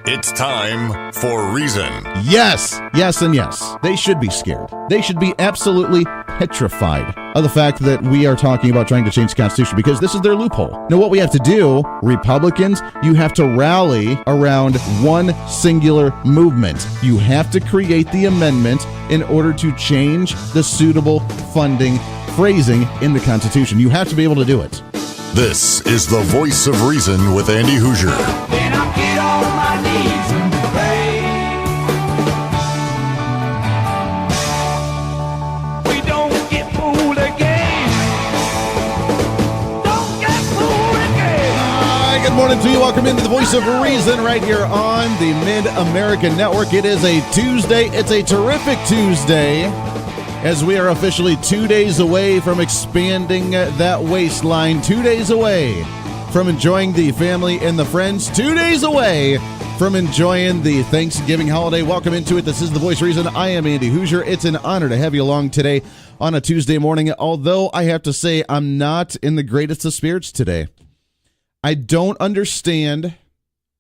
It's time for Reason. Yes, and yes. They should be scared. They should be absolutely petrified of the fact that we are talking about trying to change the Constitution because this is their loophole. Now, what we have to do, Republicans, you have to rally around one singular movement. You have to create the amendment in order to change the suitable funding phrasing in the Constitution. You have to be able to do it. This is the Voice of Reason with Andy Hoosier. Then I get on my knees and pray. We don't get fooled again. Don't get fooled again. Hi, good morning to you. Welcome into the Voice of Reason right here on the Mid-American Network. It is a Tuesday. It's a terrific Tuesday, as we are officially 2 days away from expanding that waistline, 2 days away from enjoying the family and the friends, 2 days away from enjoying the Thanksgiving holiday. Welcome into it. This is The Voice of Reason. I am Andy Hoosier. It's an honor to have you along today on a Tuesday morning, although I have to say I'm not in the greatest of spirits today. I don't understand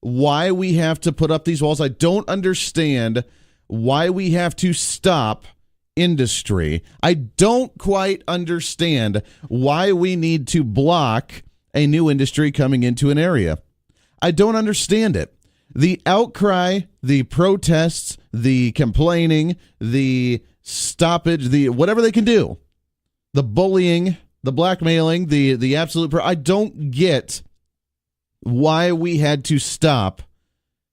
why we have to put up these walls. I don't understand why we have to stop industry. I don't quite understand why we need to block a new industry coming into an area. I don't understand it. The outcry, the protests, the complaining, the stoppage, the whatever they can do, the bullying, the blackmailing, the absolute I don't get why we had to stop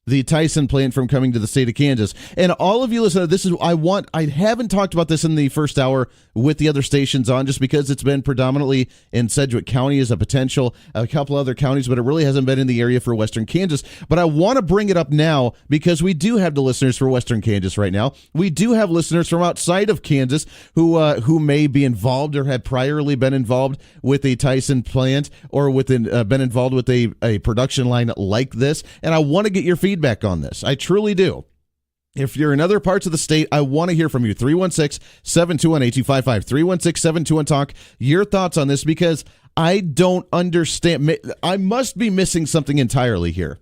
the Tyson plant from coming to the state of Kansas. And all of you listen, I haven't talked about this in the first hour with the other stations on, just because it's been predominantly in Sedgwick County as a potential, a couple other counties, but it really hasn't been in the area for Western Kansas. But I want to bring it up now because we do have the listeners for Western Kansas right now. We do have listeners from outside of Kansas who may be involved or had priorly been involved with a Tyson plant or been involved with a production line like this. And I want to get your feedback on this. I truly do. If you're in other parts of the state, I want to hear from you. 316-721-8255. 316-721-TALK. Your thoughts on this, because I don't understand. I must be missing something entirely here.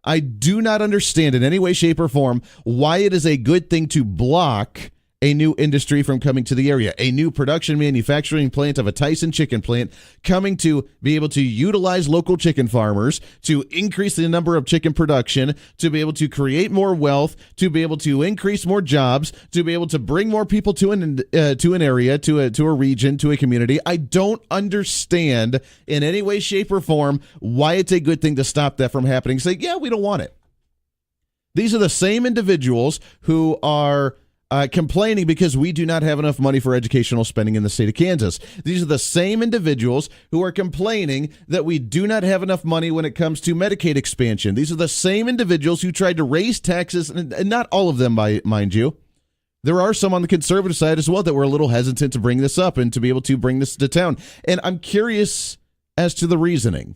I do not understand in any way, shape, or form why it is a good thing to block a new industry from coming to the area, a new production manufacturing plant of a Tyson chicken plant coming to be able to utilize local chicken farmers, to increase the number of chicken production, to be able to create more wealth, to be able to increase more jobs, to be able to bring more people to an area, to a region, to a community. I don't understand in any way, shape, or form why it's a good thing to stop that from happening. Say, yeah, we don't want it. These are the same individuals who are complaining because we do not have enough money for educational spending in the state of Kansas. These are the same individuals who are complaining that we do not have enough money when it comes to Medicaid expansion. These are the same individuals who tried to raise taxes, and not all of them, mind you. There are some on the conservative side as well that were a little hesitant to bring this up and to be able to bring this to town. And I'm curious as to the reasoning.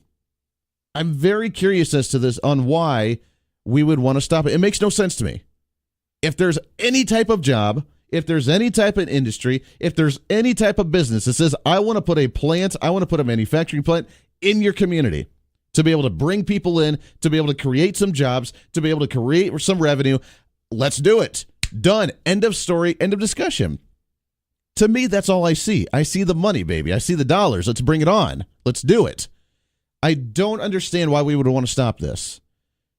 I'm very curious as to this, on why we would want to stop it. It makes no sense to me. If there's any type of job, if there's any type of industry, if there's any type of business that says, I want to put a plant, I want to put a manufacturing plant in your community to be able to bring people in, to be able to create some jobs, to be able to create some revenue, let's do it. Done. End of story. End of discussion. To me, that's all I see. I see the money, baby. I see the dollars. Let's bring it on. Let's do it. I don't understand why we would want to stop this.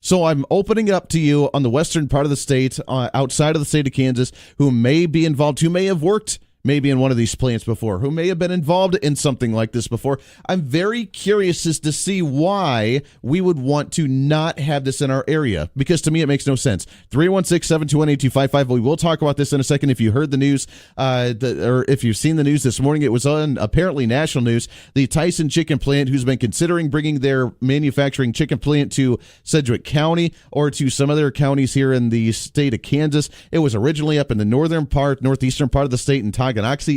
So I'm opening up to you on the western part of the state, outside of the state of Kansas, who may be involved, who may have worked maybe in one of these plants before, who may have been involved in something like this before. I'm very curious as to see why we would want to not have this in our area, because to me it makes no sense. 316-721-8255. We will talk about this in a second. If you heard the news, or if you've seen the news this morning, it was on apparently national news. The Tyson chicken plant, who's been considering bringing their manufacturing chicken plant to Sedgwick County or to some other counties here in the state of Kansas. It was originally up in the northeastern part of the state in Tonganoxie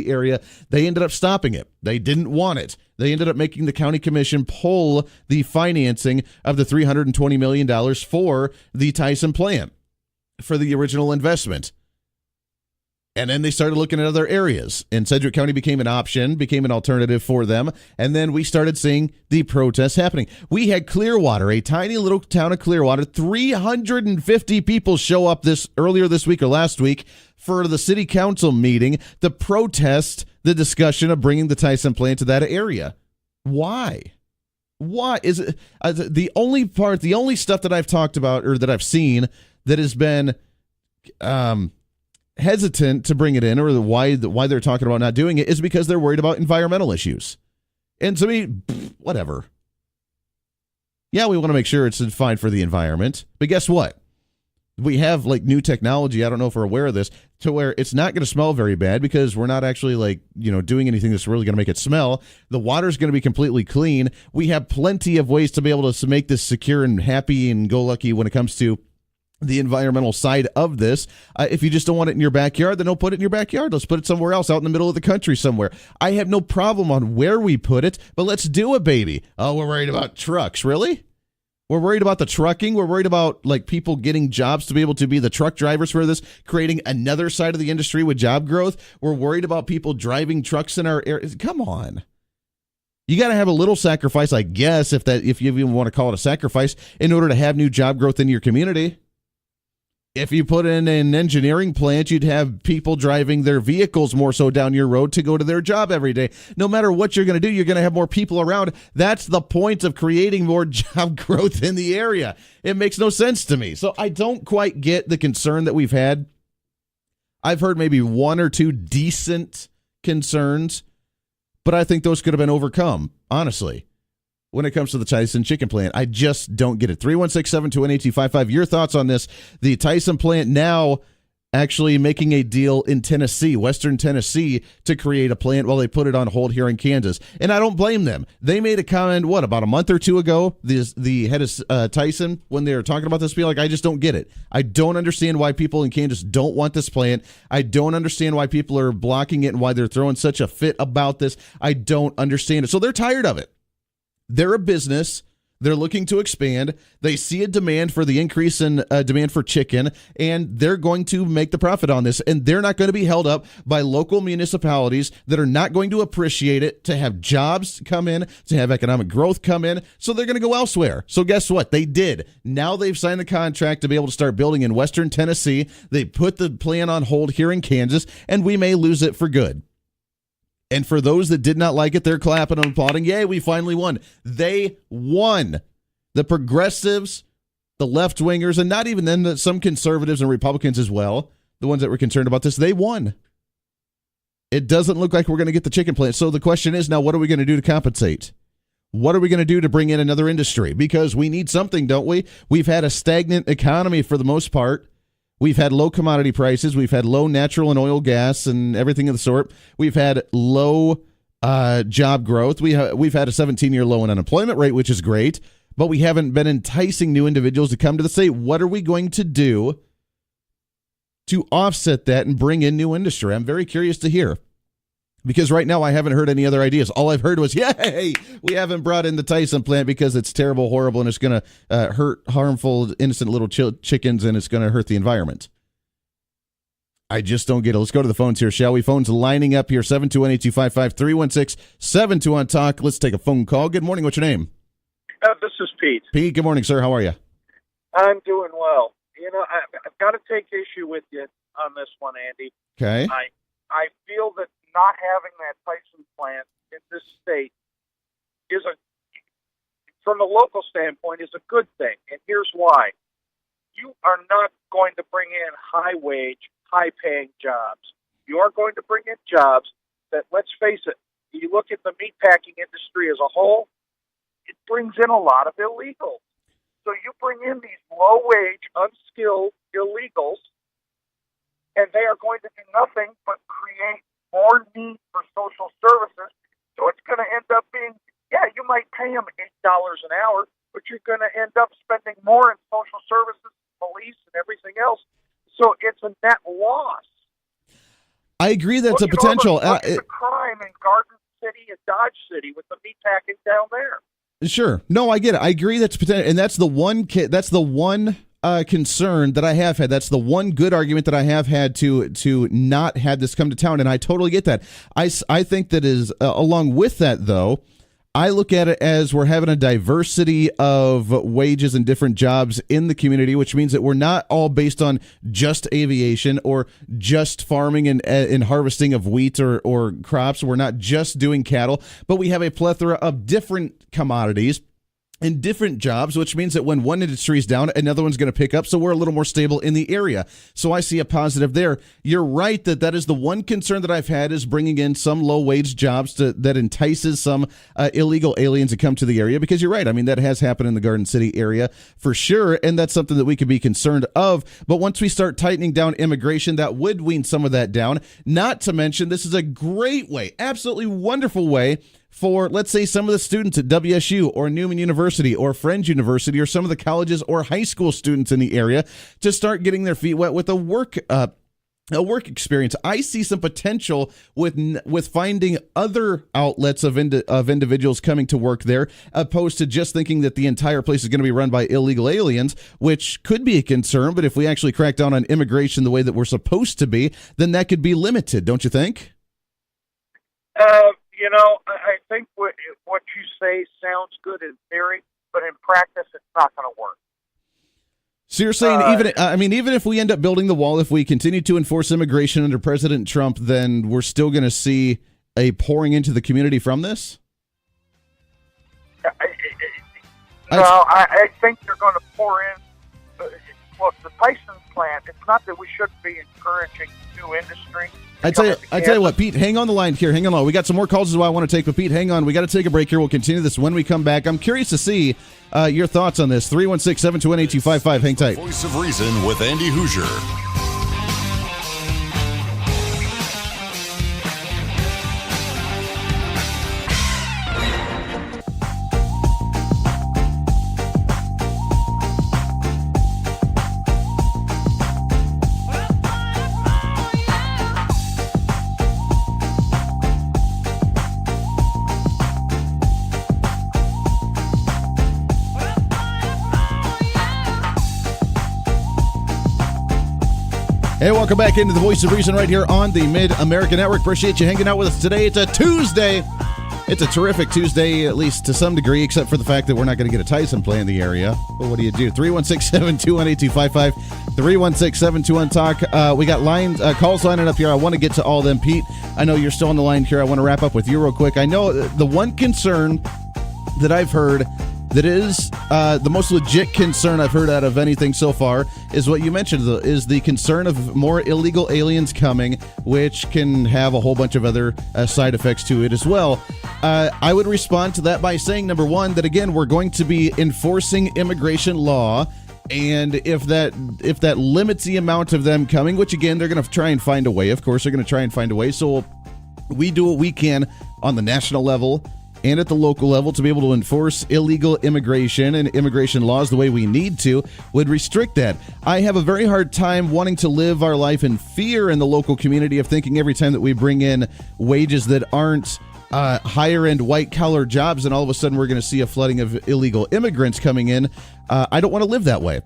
area. They ended up stopping it. They didn't want it. They ended up making the county commission pull the financing of the $320 million for the Tyson plant, for the original investment. And then they started looking at other areas, and Sedgwick County became an option, became an alternative for them. And then we started seeing the protests happening. We had Clearwater, a tiny little town of Clearwater, 350 people show up earlier this week or last week for the city council meeting to protest the discussion of bringing the Tyson plant to that area. Why? Why is it the only stuff that I've talked about or that I've seen that has been hesitant to bring it in, or why they're talking about not doing it, is because they're worried about environmental issues. And to me, whatever. Yeah, we want to make sure it's fine for the environment, but guess what? We have like new technology. I don't know if we're aware of this, to where it's not going to smell very bad because we're not actually doing anything that's really going to make it smell. The water's going to be completely clean. We have plenty of ways to be able to make this secure and happy and go lucky when it comes to the environmental side of this. If you just don't want it in your backyard, then don't put it in your backyard. Let's put it somewhere else, out in the middle of the country somewhere. I have no problem on where we put it, but let's do it, baby. Oh, we're worried about trucks. Really? We're worried about the trucking. We're worried about people getting jobs to be able to be the truck drivers for this, creating another side of the industry with job growth. We're worried about people driving trucks in our area. Come on. You got to have a little sacrifice, I guess, if you even want to call it a sacrifice, in order to have new job growth in your community. If you put in an engineering plant, you'd have people driving their vehicles more so down your road to go to their job every day. No matter what you're going to do, you're going to have more people around. That's the point of creating more job growth in the area. It makes no sense to me. So I don't quite get the concern that we've had. I've heard maybe one or two decent concerns, but I think those could have been overcome, honestly. When it comes to the Tyson chicken plant, I just don't get it. 316-721-8255. Your thoughts on this? The Tyson plant now actually making a deal in Tennessee, Western Tennessee, to create a plant while they put it on hold here in Kansas. And I don't blame them. They made a comment, about a month or two ago, the head of Tyson, when they were talking about this, be like, I just don't get it. I don't understand why people in Kansas don't want this plant. I don't understand why people are blocking it and why they're throwing such a fit about this. I don't understand it. So they're tired of it. They're a business. They're looking to expand. They see a demand for the increase in demand for chicken, and they're going to make the profit on this. And they're not going to be held up by local municipalities that are not going to appreciate it, to have jobs come in, to have economic growth come in. So they're going to go elsewhere. So guess what? They did. Now they've signed the contract to be able to start building in Western Tennessee. They put the plan on hold here in Kansas, and we may lose it for good. And for those that did not like it, they're clapping and applauding. Yay, we finally won. They won. The progressives, the left-wingers, and not even then, some conservatives and Republicans as well, the ones that were concerned about this, they won. It doesn't look like we're going to get the chicken plant. So the question is now, what are we going to do to compensate? What are we going to do to bring in another industry? Because we need something, don't we? We've had a stagnant economy for the most part. We've had low commodity prices. We've had low natural and oil gas and everything of the sort. We've had low job growth. We've had a 17-year low in unemployment rate, which is great, but we haven't been enticing new individuals to come to the state. What are we going to do to offset that and bring in new industry? I'm very curious to hear. Because right now I haven't heard any other ideas. All I've heard was, yay, we haven't brought in the Tyson plant because it's terrible, horrible, and it's going to hurt harmful, innocent little chickens, and it's going to hurt the environment. I just don't get it. Let's go to the phones here, shall we? Phones lining up here, 721-8255, 316-721-TALK. Let's take a phone call. Good morning. What's your name? This is Pete. Pete, good morning, sir. How are you? I'm doing well. I've got to take issue with you on this one, Andy. Okay. I feel that not having that Tyson plant in this state from a local standpoint, is a good thing. And here's why. You are not going to bring in high-wage, high-paying jobs. You are going to bring in jobs that, let's face it, you look at the meatpacking industry as a whole, it brings in a lot of illegals. So you bring in these low-wage, unskilled illegals, and they are going to do nothing but create more need for social services. So it's going to end up being, you might pay them $8 an hour, but you're going to end up spending more in social services, police, and everything else. So it's a net loss. I agree that's a potential. Look at the crime in Garden City and Dodge City with the meatpacking down there. Sure. No, I get it. I agree that's potential, and that's the one concern that I have had. That's the one good argument that I have had to not have this come to town, and I totally get that. I think that is along with that, though, I look at it as we're having a diversity of wages and different jobs in the community, which means that we're not all based on just aviation or just farming and harvesting of wheat or crops. We're not just doing cattle, but we have a plethora of different commodities in different jobs, which means that when one industry is down, another one's going to pick up, so we're a little more stable in the area. So I see a positive there. You're right that is the one concern that I've had, is bringing in some low-wage jobs that entices some illegal aliens to come to the area, because you're right. I mean, that has happened in the Garden City area for sure, and that's something that we could be concerned of. But once we start tightening down immigration, that would wean some of that down. Not to mention, this is a great way, absolutely wonderful way, for, let's say, some of the students at WSU or Newman University or Friends University or some of the colleges or high school students in the area to start getting their feet wet with a work experience. I see some potential with finding other outlets of individuals coming to work there, opposed to just thinking that the entire place is going to be run by illegal aliens, which could be a concern. But if we actually crack down on immigration the way that we're supposed to be, then that could be limited, don't you think? I think what you say sounds good in theory, but in practice, it's not going to work. So you're saying even if we end up building the wall, if we continue to enforce immigration under President Trump, then we're still going to see a pouring into the community from this? I think they're going to pour in. Look, the Tyson plant, it's not that we shouldn't be encouraging new industry. I tell you what, Pete, hang on the line here. Hang on. We got some more calls as well I want to take, but Pete, hang on. We got to take a break here. We'll continue this when we come back. I'm curious to see your thoughts on this. 316-721-8255. Hang tight. Voice of Reason with Andy Hoosier. Hey, welcome back into the Voice of Reason right here on the Mid-America Network. Appreciate you hanging out with us today. It's a Tuesday. It's a terrific Tuesday, at least to some degree, except for the fact that we're not going to get a Tyson play in the area. But what do you do? 316-721-8255, 316-721-TALK. We got calls lining up here. I want to get to all of them. Pete, I know you're still on the line here. I want to wrap up with you real quick. I know the one concern that I've heard that is the most legit concern I've heard out of anything so far is what you mentioned, is the concern of more illegal aliens coming, which can have a whole bunch of other side effects to it as well. I would respond to that by saying, number one, that again, we're going to be enforcing immigration law. And if that limits the amount of them coming, which again, they're going to try and find a way. Of course, they're going to try and find a way. So we do what we can on the national level and at the local level to be able to enforce illegal immigration and immigration laws the way we need to, would restrict that. I have a very hard time wanting to live our life in fear in the local community of thinking every time that we bring in wages that aren't higher-end white-collar jobs, and all of a sudden we're going to see a flooding of illegal immigrants coming in. I don't want to live that way.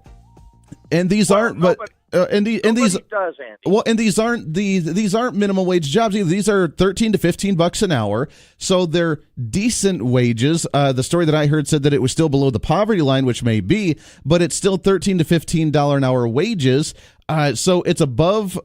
And these aren't, but these does, Andy. Well, and these aren't minimum wage jobs either. These are $13 to $15 an hour, so they're decent wages. The story that I heard said that it was still below the poverty line, which may be, but it's still $13 to $15 an hour wages. So it's above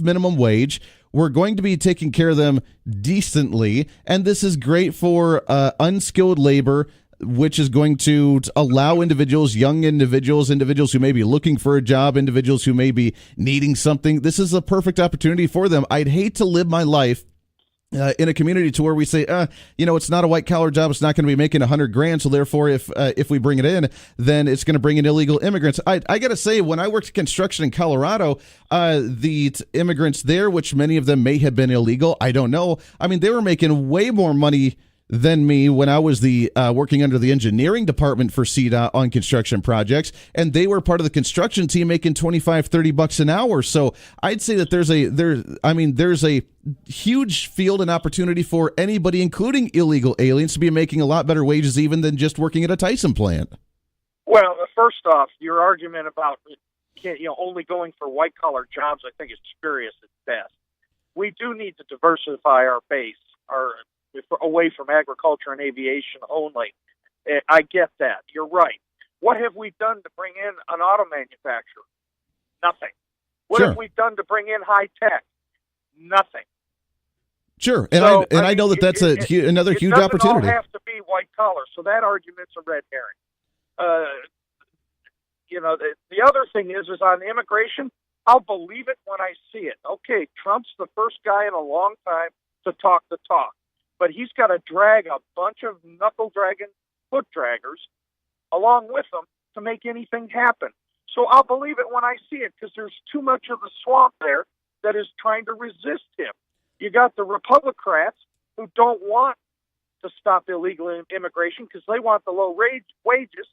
minimum wage. We're going to be taking care of them decently, and this is great for unskilled labor, which is going to allow individuals, young individuals who may be looking for a job, individuals who may be needing something. This is a perfect opportunity for them. I'd hate to live my life in a community to where we say, it's not a white collar job. It's not going to be making $100,000. So therefore, if we bring it in, then it's going to bring in illegal immigrants. I got to say, when I worked construction in Colorado, the immigrants there, which many of them may have been illegal, I don't know. I mean, they were making way more money than me when I was working under the engineering department for CDOT on construction projects, and they were part of the construction team making $25-$30 an hour. So I'd say that there's a huge field and opportunity for anybody, including illegal aliens, to be making a lot better wages even than just working at a Tyson plant. Well, the first off, your argument about only going for white-collar jobs, I think is spurious at best. We do need to diversify our base, away from agriculture and aviation only. I get that. You're right. What have we done to bring in an auto manufacturer? Nothing. What have we done to bring in high tech? Nothing. Sure, and I know that's another huge opportunity. It doesn't all have to be white collar, so that argument's a red herring. The other thing is on immigration, I'll believe it when I see it. Okay, Trump's the first guy in a long time to talk the talk, but he's got to drag a bunch of knuckle-dragging foot draggers along with him to make anything happen. So I'll believe it when I see it, because there's too much of the swamp there that is trying to resist him. You got the Republicans who don't want to stop illegal immigration because they want the low wages.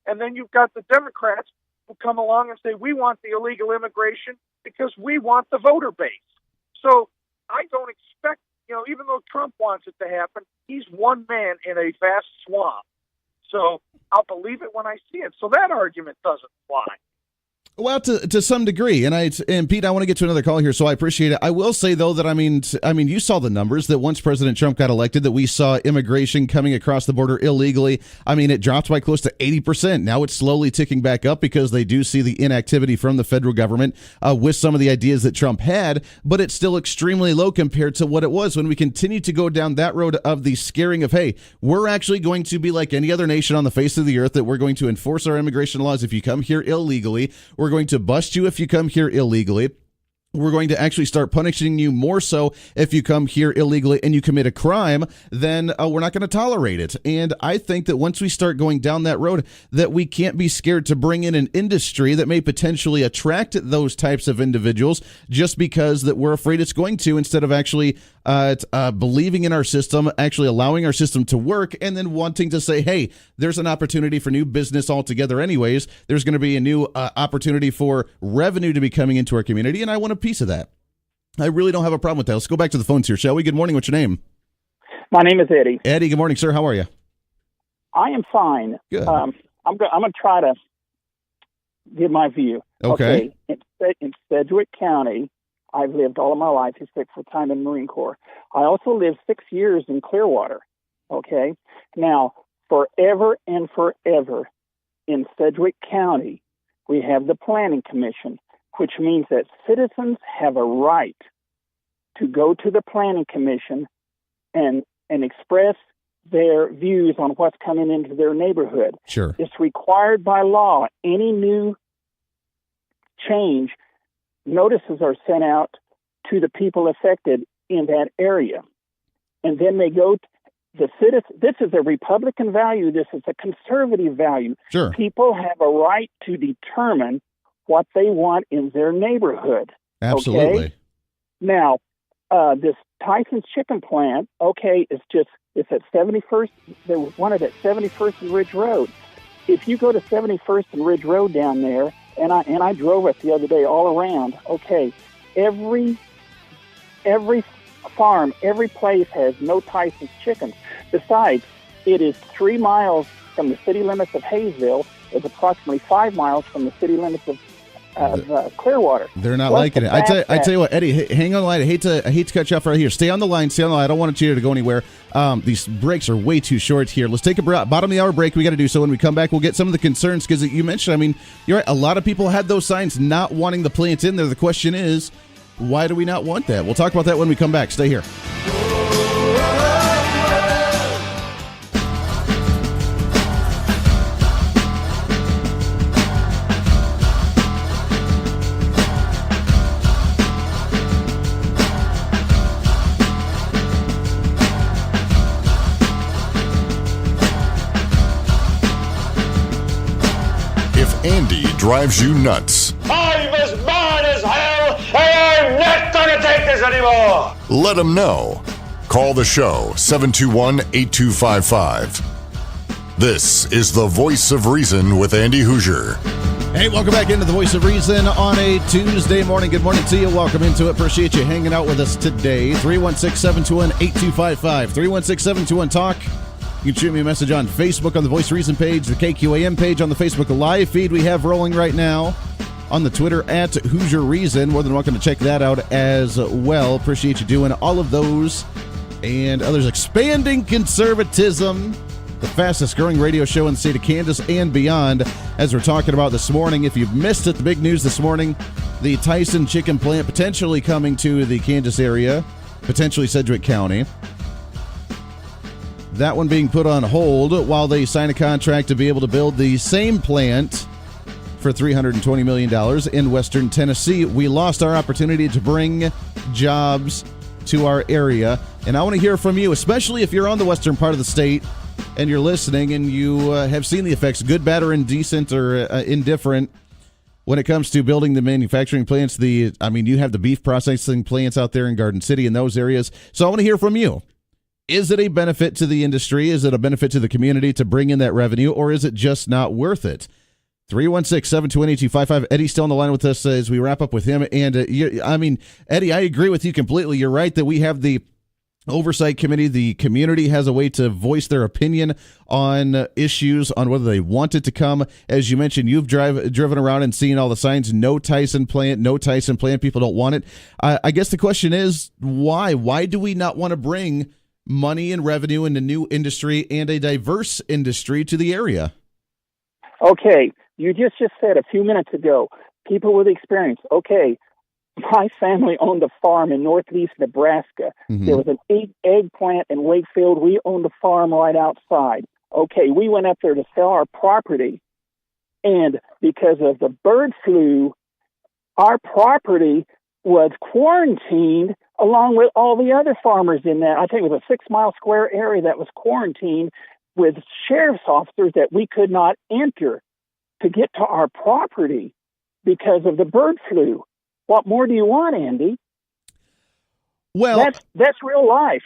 And then you've got the Democrats who come along and say, we want the illegal immigration because we want the voter base. So I don't expect, even though Trump wants it to happen, he's one man in a vast swamp. So I'll believe it when I see it. So that argument doesn't fly. Well, to some degree, and Pete, I want to get to another call here, so I appreciate it. I will say though that I mean, you saw the numbers that once President Trump got elected, that we saw immigration coming across the border illegally. I mean, it dropped by close to 80%. Now it's slowly ticking back up because they do see the inactivity from the federal government with some of the ideas that Trump had, but it's still extremely low compared to what it was when we continue to go down that road of the scaring of, hey, we're actually going to be like any other nation on the face of the earth, that we're going to enforce our immigration laws if you come here illegally. We're going to bust you if you come here illegally. We're going to actually start punishing you more so if you come here illegally and you commit a crime, then we're not going to tolerate it. And I think that once we start going down that road, that we can't be scared to bring in an industry that may potentially attract those types of individuals just because that we're afraid it's going to, instead of actually believing in our system, actually allowing our system to work, and then wanting to say, hey, there's an opportunity for new business altogether anyways. There's going to be a new opportunity for revenue to be coming into our community, and I want a piece of that. I really don't have a problem with that. Let's go back to the phones here, shall we? Good morning. What's your name? My name is Eddie. Eddie, good morning, sir. How are you? I am fine. Good. I'm going to try to give my view. Okay. In Sedgwick County, I've lived all of my life except for time in Marine Corps. I also lived 6 years in Clearwater. Okay. Now, forever and forever in Sedgwick County, we have the Planning Commission, which means that citizens have a right to go to the Planning Commission and express their views on what's coming into their neighborhood. Sure. It's required by law. Any new change, notices are sent out to the people affected in that area. And then they go to the citizen. This is a Republican value. This is a conservative value. Sure. People have a right to determine what they want in their neighborhood. Absolutely. Okay? Now, this Tyson's chicken plant, it's at 71st. They wanted at 71st and Ridge Road. If you go to 71st and Ridge Road down there, and I drove it the other day all around. Okay, every farm, every place has no Tyson's chickens. Besides, it is 3 miles from the city limits of Hayesville. It's approximately 5 miles from the city limits of Clearwater. They're not liking it. I tell you what, Eddie, hang on the line. I hate to cut you off right here. Stay on the line. I don't want you to go anywhere. These breaks are way too short here. Let's take a bottom of the hour break. We got to do so. When we come back, we'll get some of the concerns, because you mentioned, you're right. A lot of people had those signs not wanting the plant in there. The question is, why do we not want that? We'll talk about that when we come back. Stay here. Andy drives you nuts. I'm as mad as hell, and I'm not gonna take this anymore. Let him know. Call the show, 721-8255. This is the Voice of Reason with Andy Hoosier. Hey, welcome back into the Voice of Reason on a Tuesday morning. Good morning to you. Welcome into it. Appreciate you hanging out with us today. 316-721-8255. 316-721-TALK. You can shoot me a message on Facebook on the Voice of Reason page, the KQAM page on the Facebook Live feed we have rolling right now, on the Twitter at Hoosier Reason. More than welcome to check that out as well. Appreciate you doing all of those and others. Expanding conservatism, the fastest growing radio show in the state of Kansas and beyond, as we're talking about this morning. If you've missed it, the big news this morning, the Tyson chicken plant potentially coming to the Kansas area, potentially Sedgwick County. That one being put on hold while they sign a contract to be able to build the same plant for $320 million in Western Tennessee. We lost our opportunity to bring jobs to our area. And I want to hear from you, especially if you're on the western part of the state and you're listening and you have seen the effects, good, bad, or indecent or indifferent, when it comes to building the manufacturing plants. You have the beef processing plants out there in Garden City and those areas. So I want to hear from you. Is it a benefit to the industry? Is it a benefit to the community to bring in that revenue, or is it just not worth it? 316-728-8255. Eddie's still on the line with us as we wrap up with him. And, Eddie, I agree with you completely. You're right that we have the oversight committee. The community has a way to voice their opinion on issues, on whether they want it to come. As you mentioned, you've driven around and seen all the signs, no Tyson plant, no Tyson plant. People don't want it. I guess the question is, why? Why do we not want to bring money and revenue in a new industry and a diverse industry to the area? Okay, you just said a few minutes ago, people with experience. Okay, my family owned a farm in northeast Nebraska. Mm-hmm. There was an egg plant in Wakefield. We owned a farm right outside. Okay, we went up there to sell our property, and because of the bird flu, our property was quarantined along with all the other farmers in that. I think it was a 6-mile square area that was quarantined with sheriff's officers that we could not enter to get to our property because of the bird flu. What more do you want, Andy? Well, that's real life.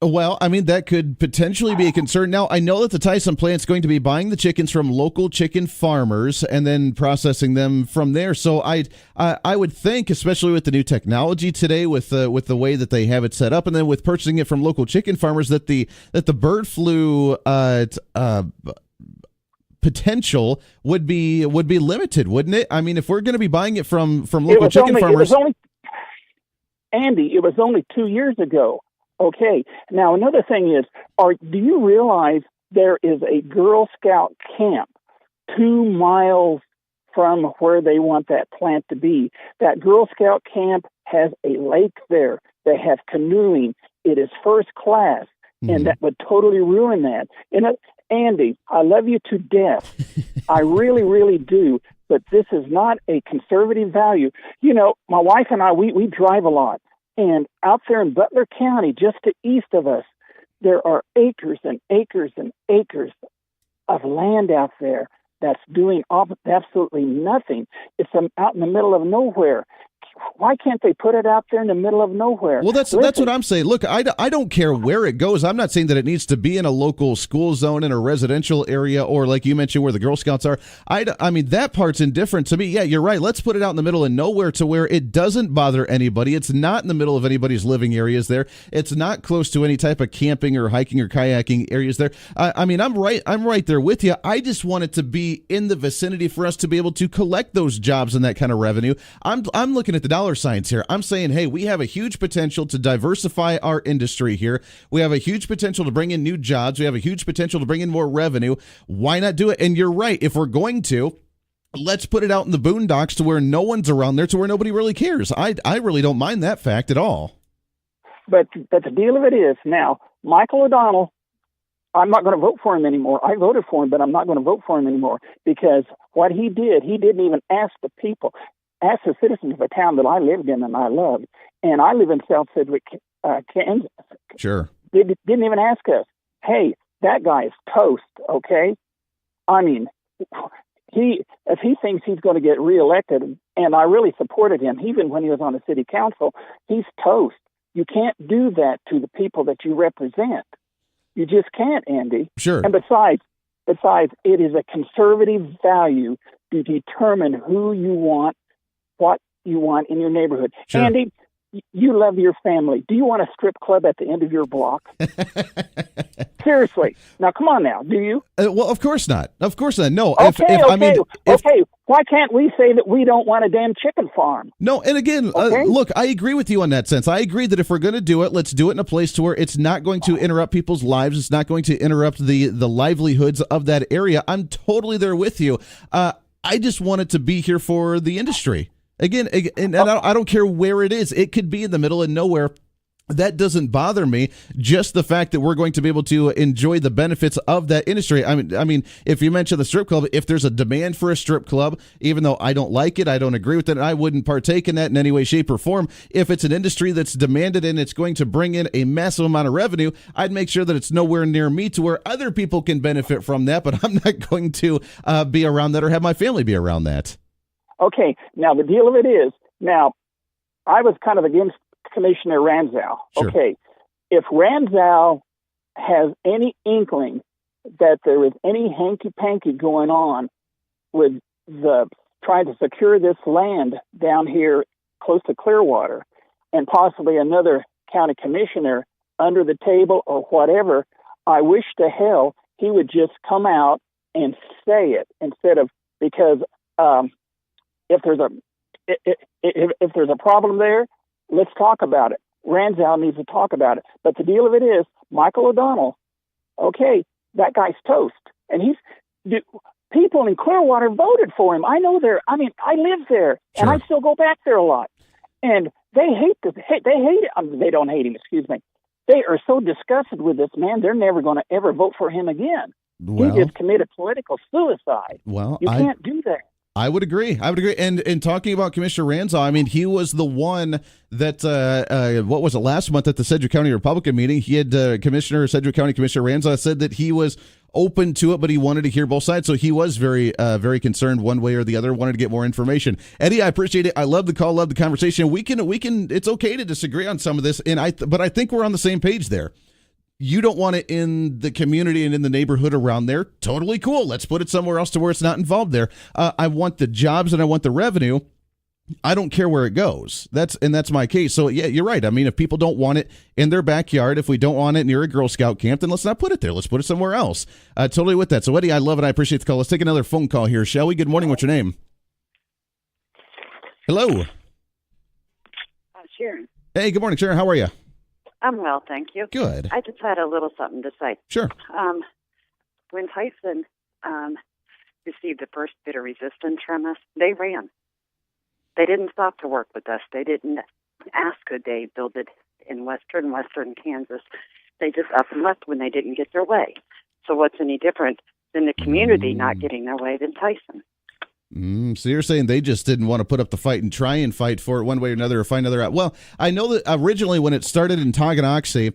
Well, that could potentially be a concern. Now, I know that the Tyson plant's going to be buying the chickens from local chicken farmers and then processing them from there. So I would think, especially with the new technology today, with the way that they have it set up, and then with purchasing it from local chicken farmers, that the bird flu potential would be limited, wouldn't it? If we're going to be buying it from local chicken farmers, Andy, it was only 2 years ago. Okay. Now, another thing is, do you realize there is a Girl Scout camp 2 miles from where they want that plant to be? That Girl Scout camp has a lake there. They have canoeing. It is first class, and that would totally ruin that. And Andy, I love you to death. I really, really do. But this is not a conservative value. My wife and I, we drive a lot. And out there in Butler County, just to east of us, there are acres and acres and acres of land out there that's doing absolutely nothing. It's out in the middle of nowhere. Why can't they put it out there in the middle of nowhere? Well, that's what I'm saying. Look, I don't care where it goes. I'm not saying that it needs to be in a local school zone in a residential area, or like you mentioned, where the Girl Scouts are. That part's indifferent to me. Yeah, you're right. Let's put it out in the middle of nowhere to where it doesn't bother anybody. It's not in the middle of anybody's living areas there. It's not close to any type of camping or hiking or kayaking areas there. I'm right there with you. I just want it to be in the vicinity for us to be able to collect those jobs and that kind of revenue. I'm looking at the dollar signs here. I'm saying, hey, we have a huge potential to diversify our industry here. We have a huge potential to bring in new jobs. We have a huge potential to bring in more revenue. Why not do it? And you're right. If we're going to, let's put it out in the boondocks to where no one's around there, to where nobody really cares. I really don't mind that fact at all. But the deal of it is, now, Michael O'Donnell, I'm not going to vote for him anymore. I voted for him, but I'm not going to vote for him anymore, because what he didn't even ask the people. Ask the citizens of a town that I lived in and I loved. And I live in South Sedgwick, Kansas. Sure. They didn't even ask us, hey, that guy is toast, okay? If he thinks he's going to get reelected, and I really supported him, even when he was on the city council, he's toast. You can't do that to the people that you represent. You just can't, Andy. Sure. And besides, it is a conservative value to determine who you want, what you want in your neighborhood. Sure. Andy, you love your family. Do you want a strip club at the end of your block? Seriously. Now, come on now. Do you? Well, of course not. Of course not. No. Okay. Why can't we say that we don't want a damn chicken farm? No, and again, look, I agree with you on that sense. I agree that if we're going to do it, let's do it in a place to where it's not going to interrupt people's lives. It's not going to interrupt the livelihoods of that area. I'm totally there with you. I just want it to be here for the industry. Again, and I don't care where it is. It could be in the middle of nowhere. That doesn't bother me. Just the fact that we're going to be able to enjoy the benefits of that industry. I mean, if you mention the strip club, if there's a demand for a strip club, even though I don't like it, I don't agree with it, I wouldn't partake in that in any way, shape, or form. If it's an industry that's demanded and it's going to bring in a massive amount of revenue, I'd make sure that it's nowhere near me to where other people can benefit from that, but I'm not going to be around that or have my family be around that. Okay. Now, the deal of it is, I was kind of against Commissioner Ranzow. Sure. Okay, if Ranzow has any inkling that there is any hanky-panky going on with trying to secure this land down here close to Clearwater, and possibly another county commissioner under the table or whatever, I wish to hell he would just come out and say it instead of, because if there's a problem there, let's talk about it. Ranzow needs to talk about it. But the deal of it is, Michael O'Donnell, okay, that guy's toast. And people in Clearwater voted for him. I know I live there, and I still go back there a lot. And they hate him. They don't hate him, excuse me. They are so disgusted with this man, they're never going to ever vote for him again. He just committed political suicide. Well, you can't do that. I would agree. And talking about Commissioner Ranzow, I mean, he was the one that, what was it, last month at the Sedgwick County Republican meeting, he had Sedgwick County Commissioner Ranzow said that he was open to it, but he wanted to hear both sides. So he was very, very concerned one way or the other, wanted to get more information. Eddie, I appreciate it. I love the call, love the conversation. We can, it's okay to disagree on some of this. But I think we're on the same page there. You don't want it in the community and in the neighborhood around there. Totally cool. Let's put it somewhere else to where it's not involved there. I want the jobs and I want the revenue. I don't care where it goes. That's my case. So yeah, you're right. I mean, if people don't want it in their backyard, if we don't want it near a Girl Scout camp, then let's not put it there. Let's put it somewhere else. Totally with that. So Eddie, I love it. I appreciate the call. Let's take another phone call here, shall we? Good morning. What's your name? Hello. Sharon. Hey, good morning, Sharon. How are you? I'm well, thank you. Good. I just had a little something to say. Sure. When Tyson received the first bit of resistance from us, they ran. They didn't stop to work with us. They didn't ask could they build it in western Kansas. They just up and left when they didn't get their way. So what's any different than the community not getting their way than Tyson? So you're saying they just didn't want to put up the fight and try and fight for it one way or another or find another out. Well, I know that originally when it started in Tonganoxie,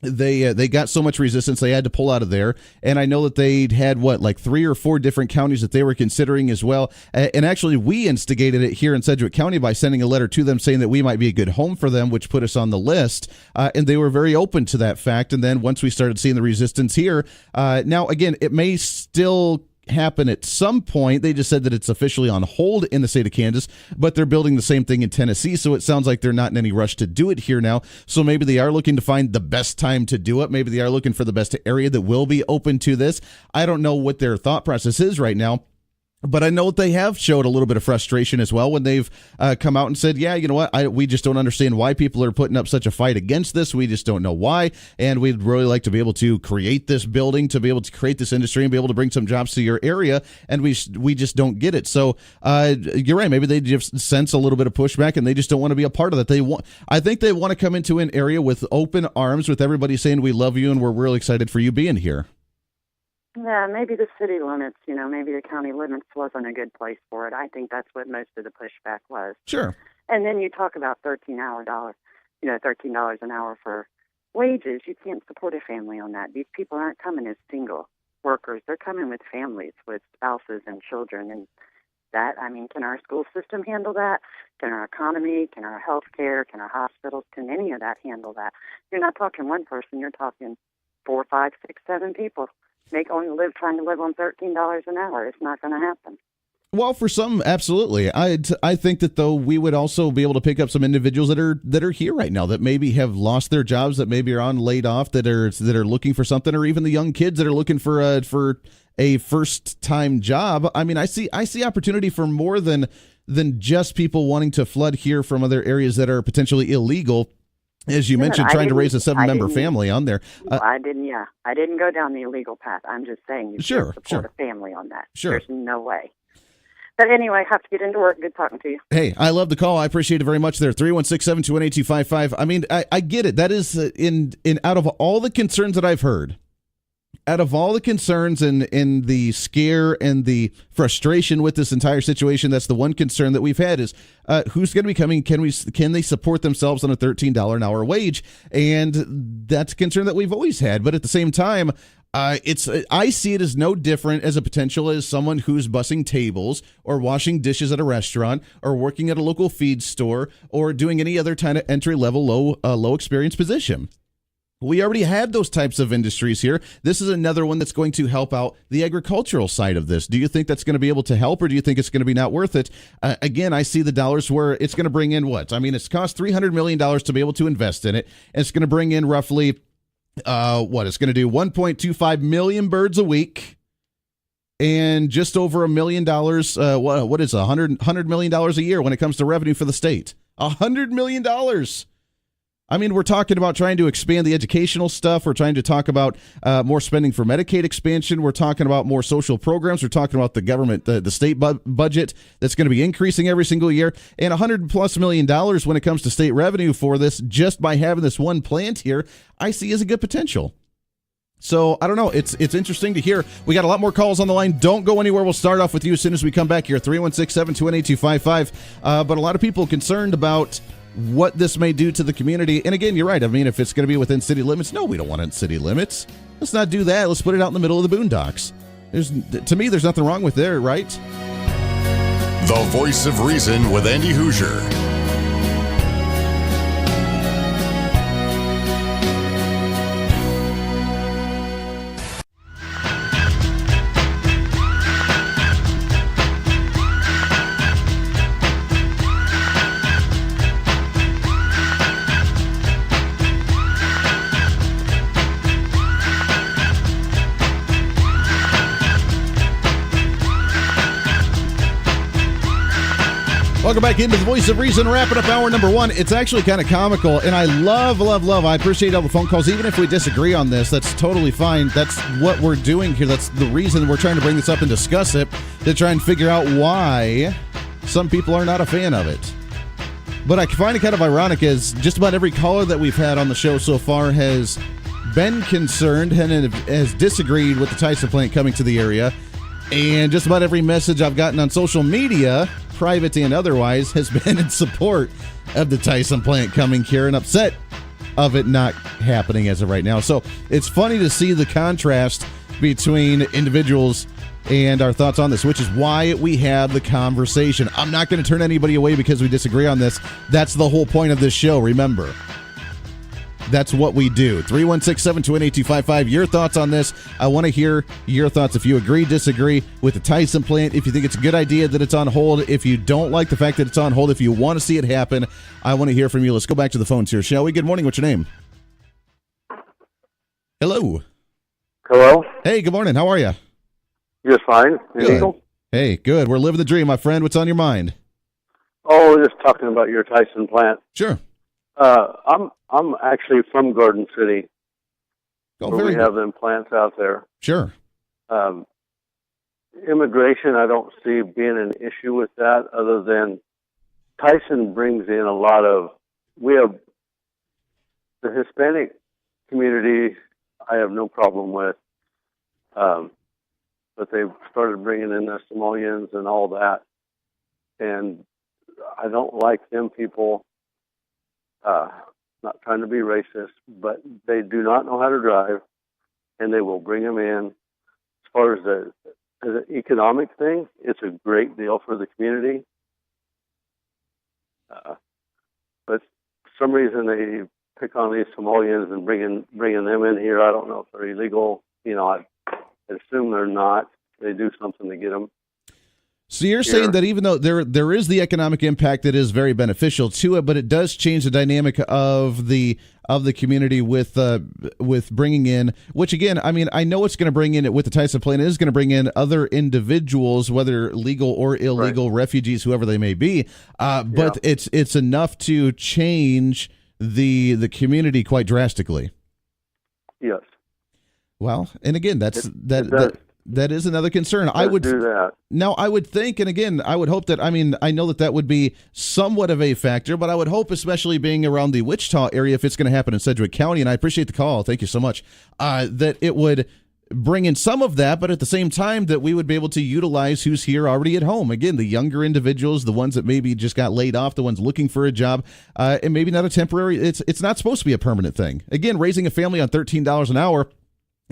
they got so much resistance they had to pull out of there. And I know that they'd had, 3 or 4 different counties that they were considering as well. And actually, we instigated it here in Sedgwick County by sending a letter to them saying that we might be a good home for them, which put us on the list. And they were very open to that fact. And then once we started seeing the resistance here, now, again, it may still happen at some point. They just said that it's officially on hold in the state of Kansas, but they're building the same thing in Tennessee, so it sounds like they're not in any rush to do it here now. So maybe they are looking to find the best time to do it. Maybe they are looking for the best area that will be open to this. I don't know what their thought process is right now. But I know that they have showed a little bit of frustration as well when they've come out and said, yeah, you know what, we just don't understand why people are putting up such a fight against this. We just don't know why. And we'd really like to be able to create this building, to be able to create this industry and be able to bring some jobs to your area. And we just don't get it. So you're right. Maybe they just sense a little bit of pushback and they just don't want to be a part of that. I think they want to come into an area with open arms, with everybody saying we love you and we're really excited for you being here. Yeah, maybe the city limits, maybe the county limits wasn't a good place for it. I think that's what most of the pushback was. Sure. And then you talk about $13 an hour for wages. You can't support a family on that. These people aren't coming as single workers. They're coming with families, with spouses and children. And that, can our school system handle that? Can our economy, can our health care, can our hospitals, can any of that handle that? You're not talking one person. You're talking 4, 5, 6, 7 people. Trying to live on $13 an hour. It's not going to happen. Well, for some, absolutely. I think that though we would also be able to pick up some individuals that are here right now that maybe have lost their jobs, that maybe are on laid off, that are looking for something, or even the young kids that are looking for a first time job. I mean, I see opportunity for more than just people wanting to flood here from other areas that are potentially illegal. As you mentioned, trying to raise a 7-member family on there. I didn't go down the illegal path. I'm just saying you can't support a family on that. Sure. There's no way. But anyway, I have to get into work. Good talking to you. Hey, I love the call. I appreciate it very much there. 316-721-8255. I mean, I get it. That is in out of all the concerns that I've heard, out of all the concerns and the scare and the frustration with this entire situation, that's the one concern that we've had is who's going to be coming? Can they support themselves on a $13 an hour wage? And that's a concern that we've always had. But at the same time, I see it as no different as a potential as someone who's bussing tables or washing dishes at a restaurant or working at a local feed store or doing any other kind of entry level low experience position. We already have those types of industries here. This is another one that's going to help out the agricultural side of this. Do you think that's going to be able to help, or do you think it's going to be not worth it? Again, I see the dollars where it's going to bring in what? I mean, it's cost $300 million to be able to invest in it. And it's going to bring in roughly, it's going to do 1.25 million birds a week and just over $1 million. What is $100 million a year when it comes to revenue for the state? $100 million. I mean, we're talking about trying to expand the educational stuff. We're trying to talk about more spending for Medicaid expansion. We're talking about more social programs. We're talking about the government, the state budget that's going to be increasing every single year, and $100+ million when it comes to state revenue for this just by having this one plant here, I see as a good potential. So I don't know. It's interesting to hear. We got a lot more calls on the line. Don't go anywhere. We'll start off with you as soon as we come back here. 316-721-8255. But a lot of people concerned about what this may do to the community. And again, you're right. I mean, if it's going to be within city limits, no, we don't want it in city limits. Let's not do that. Let's put it out in the middle of the boondocks. To me, there's nothing wrong with there, right? The Voice of Reason with Andy Hoosier. Welcome back into the Voice of Reason, wrapping up hour number one. It's actually kind of comical, and I love. I appreciate all the phone calls. Even if we disagree on this, that's totally fine. That's what we're doing here. That's the reason we're trying to bring this up and discuss it, to try and figure out why some people are not a fan of it. But I find it kind of ironic as just about every caller that we've had on the show so far has been concerned and has disagreed with the Tyson plant coming to the area. And just about every message I've gotten on social media, private and otherwise, has been in support of the Tyson plant coming here and upset of it not happening as of right now. So it's funny to see the contrast between individuals and our thoughts on this, which is why we have the conversation. I'm not going to turn anybody away because we disagree on this. That's the whole point of this show, remember. That's what we do. 316-721-8255. Your thoughts on this. I want to hear your thoughts. If you agree, disagree with the Tyson plant, if you think it's a good idea that it's on hold, if you don't like the fact that it's on hold, if you want to see it happen, I want to hear from you. Let's go back to the phones here, shall we? Good morning. What's your name? Hello. Hello. Hey, good morning. How are you? Just fine. Good. Hey, good. We're living the dream, my friend. What's on your mind? Oh, just talking about your Tyson plant. Sure. I'm actually from Garden City, where we have them plants out there. Sure. Immigration, I don't see being an issue with that, other than Tyson brings in a lot of. We have the Hispanic community. I have no problem with, but they've started bringing in the Somalians and all that, and I don't like them people. Not trying to be racist, but they do not know how to drive, and they will bring them in. As far as the economic thing, it's a great deal for the community. But for some reason they pick on these Somalians and bringing them in here. I don't know if they're illegal. I assume they're not. They do something to get them. So you're saying that even though there is the economic impact that is very beneficial to it, but it does change the dynamic of the community with bringing in, which again, I mean, I know it's going to bring in with the Tyson plan. It is going to bring in other individuals, whether legal or illegal, refugees, whoever they may be. But it's enough to change the community quite drastically. Yes. Well, and again, that is another concern. I would do that. Now, I would think, and again, I would hope that, I mean, I know that would be somewhat of a factor, but I would hope, especially being around the Wichita area, if it's going to happen in Sedgwick County, and I appreciate the call, thank you so much, that it would bring in some of that, but at the same time that we would be able to utilize who's here already at home. Again, the younger individuals, the ones that maybe just got laid off, the ones looking for a job, and maybe not a temporary, it's not supposed to be a permanent thing. Again, raising a family on $13 an hour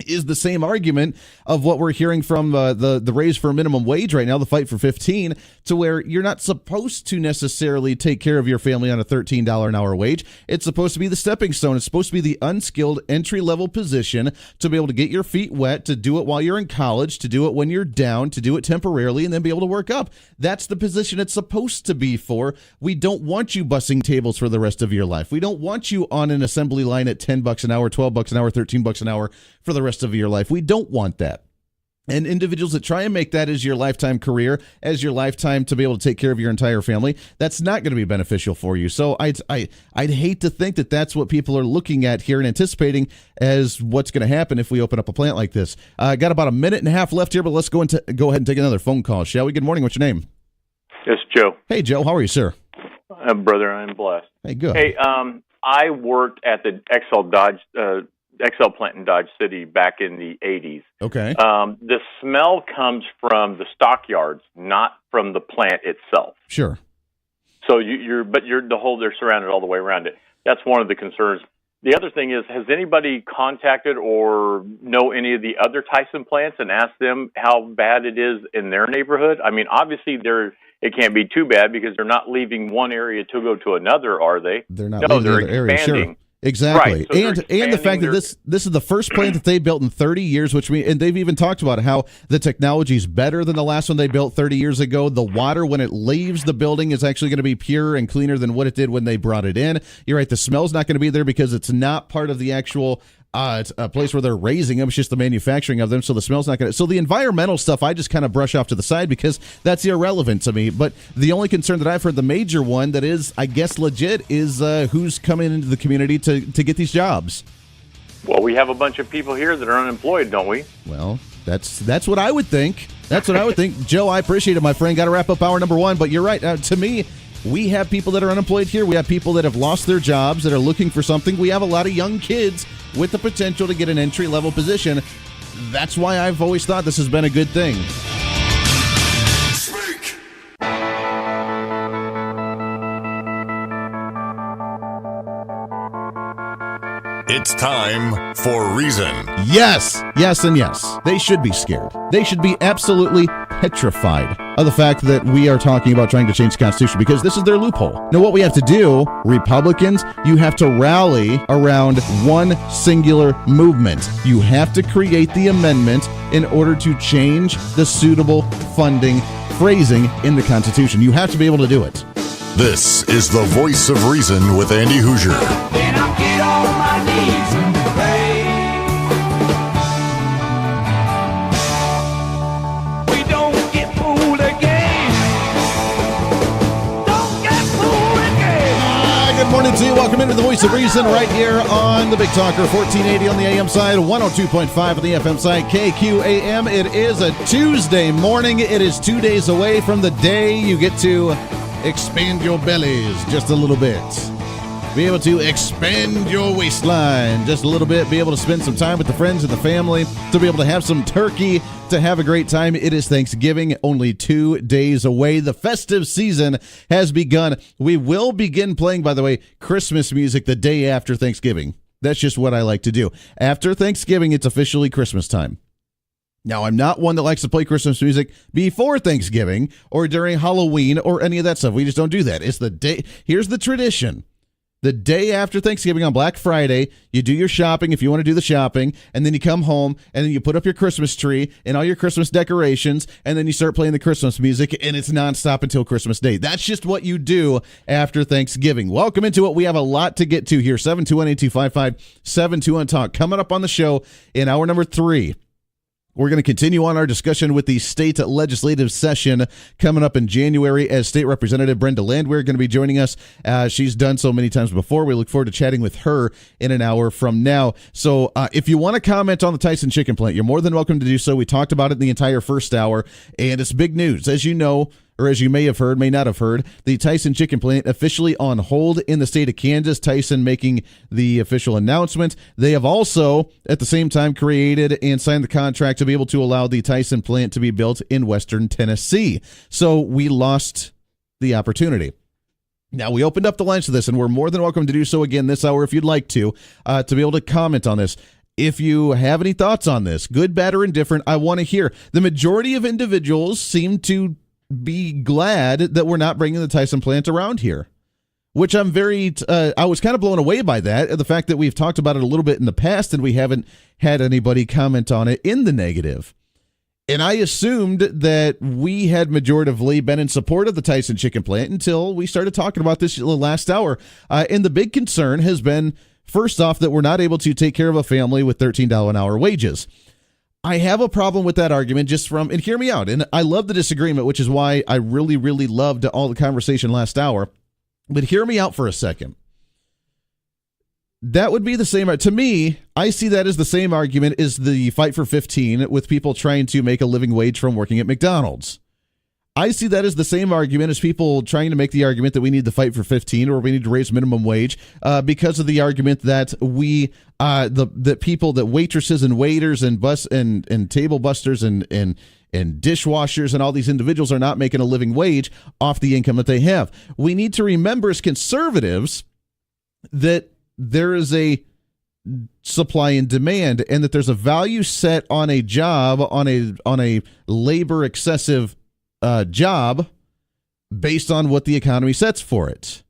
is the same argument of what we're hearing from the raise for minimum wage right now, the fight for 15, to where you're not supposed to necessarily take care of your family on a $13 an hour wage. It's supposed to be the stepping stone. It's supposed to be the unskilled entry-level position to be able to get your feet wet, to do it while you're in college, to do it when you're down, to do it temporarily, and then be able to work up. That's the position it's supposed to be for. We don't want you bussing tables for the rest of your life. We don't want you on an assembly line at $10 an hour, $12 an hour, $13 an hour for the rest of your life. We don't want that. And individuals that try and make that as your lifetime career, as your lifetime to be able to take care of your entire family, that's not going to be beneficial for you. So I'd hate to think that that's what people are looking at here and anticipating as what's going to happen if we open up a plant like this. Got about a minute and a half left here, but let's go ahead and take another phone call, shall we? Good morning. What's your name? It's Joe. Hey, Joe. How are you, sir? Brother, I'm blessed. Hey, good. Hey, I worked at the XL plant in Dodge City back in the 80s. Okay. The smell comes from the stockyards, not from the plant itself. Sure. So they're surrounded all the way around it. That's one of the concerns. The other thing is, has anybody contacted or know any of the other Tyson plants and asked them how bad it is in their neighborhood? I mean, obviously it can't be too bad because they're not leaving one area to go to another, are they? They're not leaving the other area, sure. Exactly. Right, so and the fact that this is the first plant that they built in 30 years, and they've even talked about how the technology is better than the last one they built 30 years ago. The water, when it leaves the building, is actually going to be purer and cleaner than what it did when they brought it in. You're right. The smell's not going to be there because it's not part of the actual it's a place where they're raising them. It's just the manufacturing of them, so the smell's not going to... So the environmental stuff, I just kind of brush off to the side because that's irrelevant to me. But the only concern that I've heard, the major one that is, I guess, legit, is who's coming into the community to get these jobs. Well, we have a bunch of people here that are unemployed, don't we? Well, that's what I would think. That's what I would think. Joe, I appreciate it, my friend. Got to wrap up hour number one, but you're right. To me, we have people that are unemployed here. We have people that have lost their jobs, that are looking for something. We have a lot of young kids with the potential to get an entry-level position. That's why I've always thought this has been a good thing. It's time for Reason. Yes, yes, and yes. They should be scared. They should be absolutely petrified of the fact that we are talking about trying to change the Constitution because this is their loophole. Now, what we have to do, Republicans, you have to rally around one singular movement. You have to create the amendment in order to change the suitable funding phrasing in the Constitution. You have to be able to do it. This is the Voice of Reason with Andy Hoosier. Then I'll get on my knees and pray. We don't get fooled again. Don't get fooled again. Good morning to you. Welcome into the Voice of Reason right here on the Big Talker, 1480 on the AM side, 102.5 on the FM side, KQAM. It is a Tuesday morning. It is 2 days away from the day you get to expand your bellies just a little bit. Be able to expand your waistline just a little bit. Be able to spend some time with the friends and the family. To be able to have some turkey. To have a great time. It is Thanksgiving, only 2 days away. The festive season has begun. We will begin playing, by the way, Christmas music the day after Thanksgiving. That's just what I like to do. After Thanksgiving, it's officially Christmas time. Now, I'm not one that likes to play Christmas music before Thanksgiving or during Halloween or any of that stuff. We just don't do that. It's the day. Here's the tradition. The day after Thanksgiving on Black Friday, you do your shopping if you want to do the shopping, and then you come home, and then you put up your Christmas tree and all your Christmas decorations, and then you start playing the Christmas music, and it's nonstop until Christmas Day. That's just what you do after Thanksgiving. Welcome into it. We have a lot to get to here. 721-8255-721-TALK. Coming up on the show in hour number 3. We're going to continue on our discussion with the state legislative session coming up in January as State Representative Brenda Landwehr going to be joining us. She's done so many times before. We look forward to chatting with her in an hour from now. So if you want to comment on the Tyson chicken plant, you're more than welcome to do so. We talked about it in the entire first hour, and it's big news. As you know, or as you may have heard, may not have heard, the Tyson chicken plant officially on hold in the state of Kansas. Tyson making the official announcement. They have also, at the same time, created and signed the contract to be able to allow the Tyson plant to be built in western Tennessee. So we lost the opportunity. Now, we opened up the lines to this, and we're more than welcome to do so again this hour if you'd like to be able to comment on this. If you have any thoughts on this, good, bad, or indifferent, I want to hear. The majority of individuals seem to be glad that we're not bringing the Tyson plant around here, which I'm I was kind of blown away by that, the fact that we've talked about it a little bit in the past and we haven't had anybody comment on it in the negative. And I assumed that we had majoritively been in support of the Tyson chicken plant until we started talking about this last hour. And the big concern has been, first off, that we're not able to take care of a family with $13 an hour wages. I have a problem with that argument and hear me out, and I love the disagreement, which is why I really, really loved all the conversation last hour, but hear me out for a second. That would be the same, to me, I see that as the same argument as the fight for 15 with people trying to make a living wage from working at McDonald's. I see that as the same argument as people trying to make the argument that we need to fight for 15 or we need to raise minimum wage because of the argument that that waitresses and waiters and table busters and dishwashers and all these individuals are not making a living wage off the income that they have. We need to remember as conservatives that there is a supply and demand and that there's a value set on a job, on a labor excessive job based on what the economy sets for it.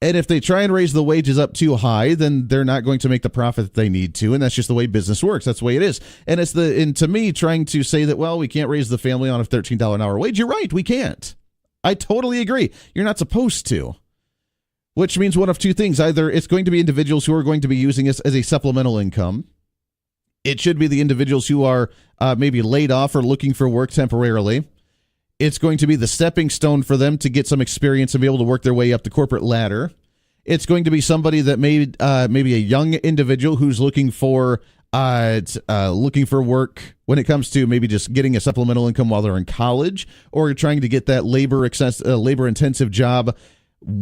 And if they try and raise the wages up too high, then they're not going to make the profit that they need to, and that's just the way business works. That's the way it is. And to me, trying to say that, well, we can't raise the family on a $13 an hour wage, you're right, we can't. I totally agree. You're not supposed to. Which means one of two things. Either it's going to be individuals who are going to be using this as a supplemental income. It should be the individuals who are maybe laid off or looking for work temporarily. It's going to be the stepping stone for them to get some experience and be able to work their way up the corporate ladder. It's going to be somebody that maybe a young individual who's looking for work when it comes to maybe just getting a supplemental income while they're in college, or trying to get that labor intensive job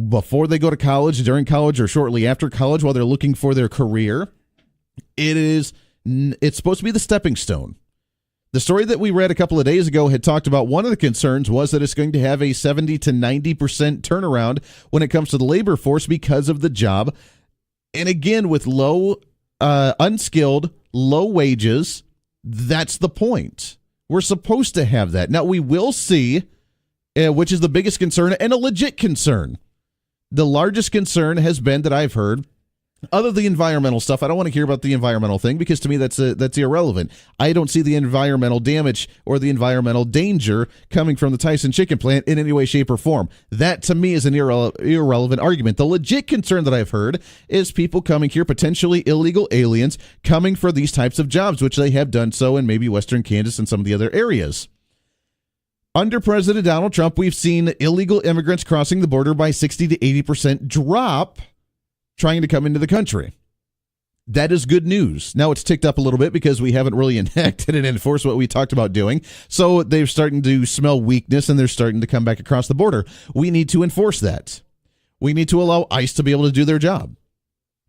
before they go to college, during college, or shortly after college while they're looking for their career. It's supposed to be the stepping stone. The story that we read a couple of days ago had talked about one of the concerns was that it's going to have a 70 to 90% turnaround when it comes to the labor force because of the job. And again, with unskilled, low wages, that's the point. We're supposed to have that. Now, we will see, which is the biggest concern and a legit concern. The largest concern has been that I've heard, other than the environmental stuff. I don't want to hear about the environmental thing because to me that's irrelevant. I don't see the environmental damage or the environmental danger coming from the Tyson chicken plant in any way, shape, or form. That to me is an irrelevant argument. The legit concern that I've heard is people coming here, potentially illegal aliens, coming for these types of jobs, which they have done so in maybe western Kansas and some of the other areas. Under President Donald Trump, we've seen illegal immigrants crossing the border by 60 to 80% drop trying to come into the country. That is good news. Now it's ticked up a little bit because we haven't really enacted and enforced what we talked about doing. So they're starting to smell weakness and they're starting to come back across the border. We need to enforce that. We need to allow ICE to be able to do their job.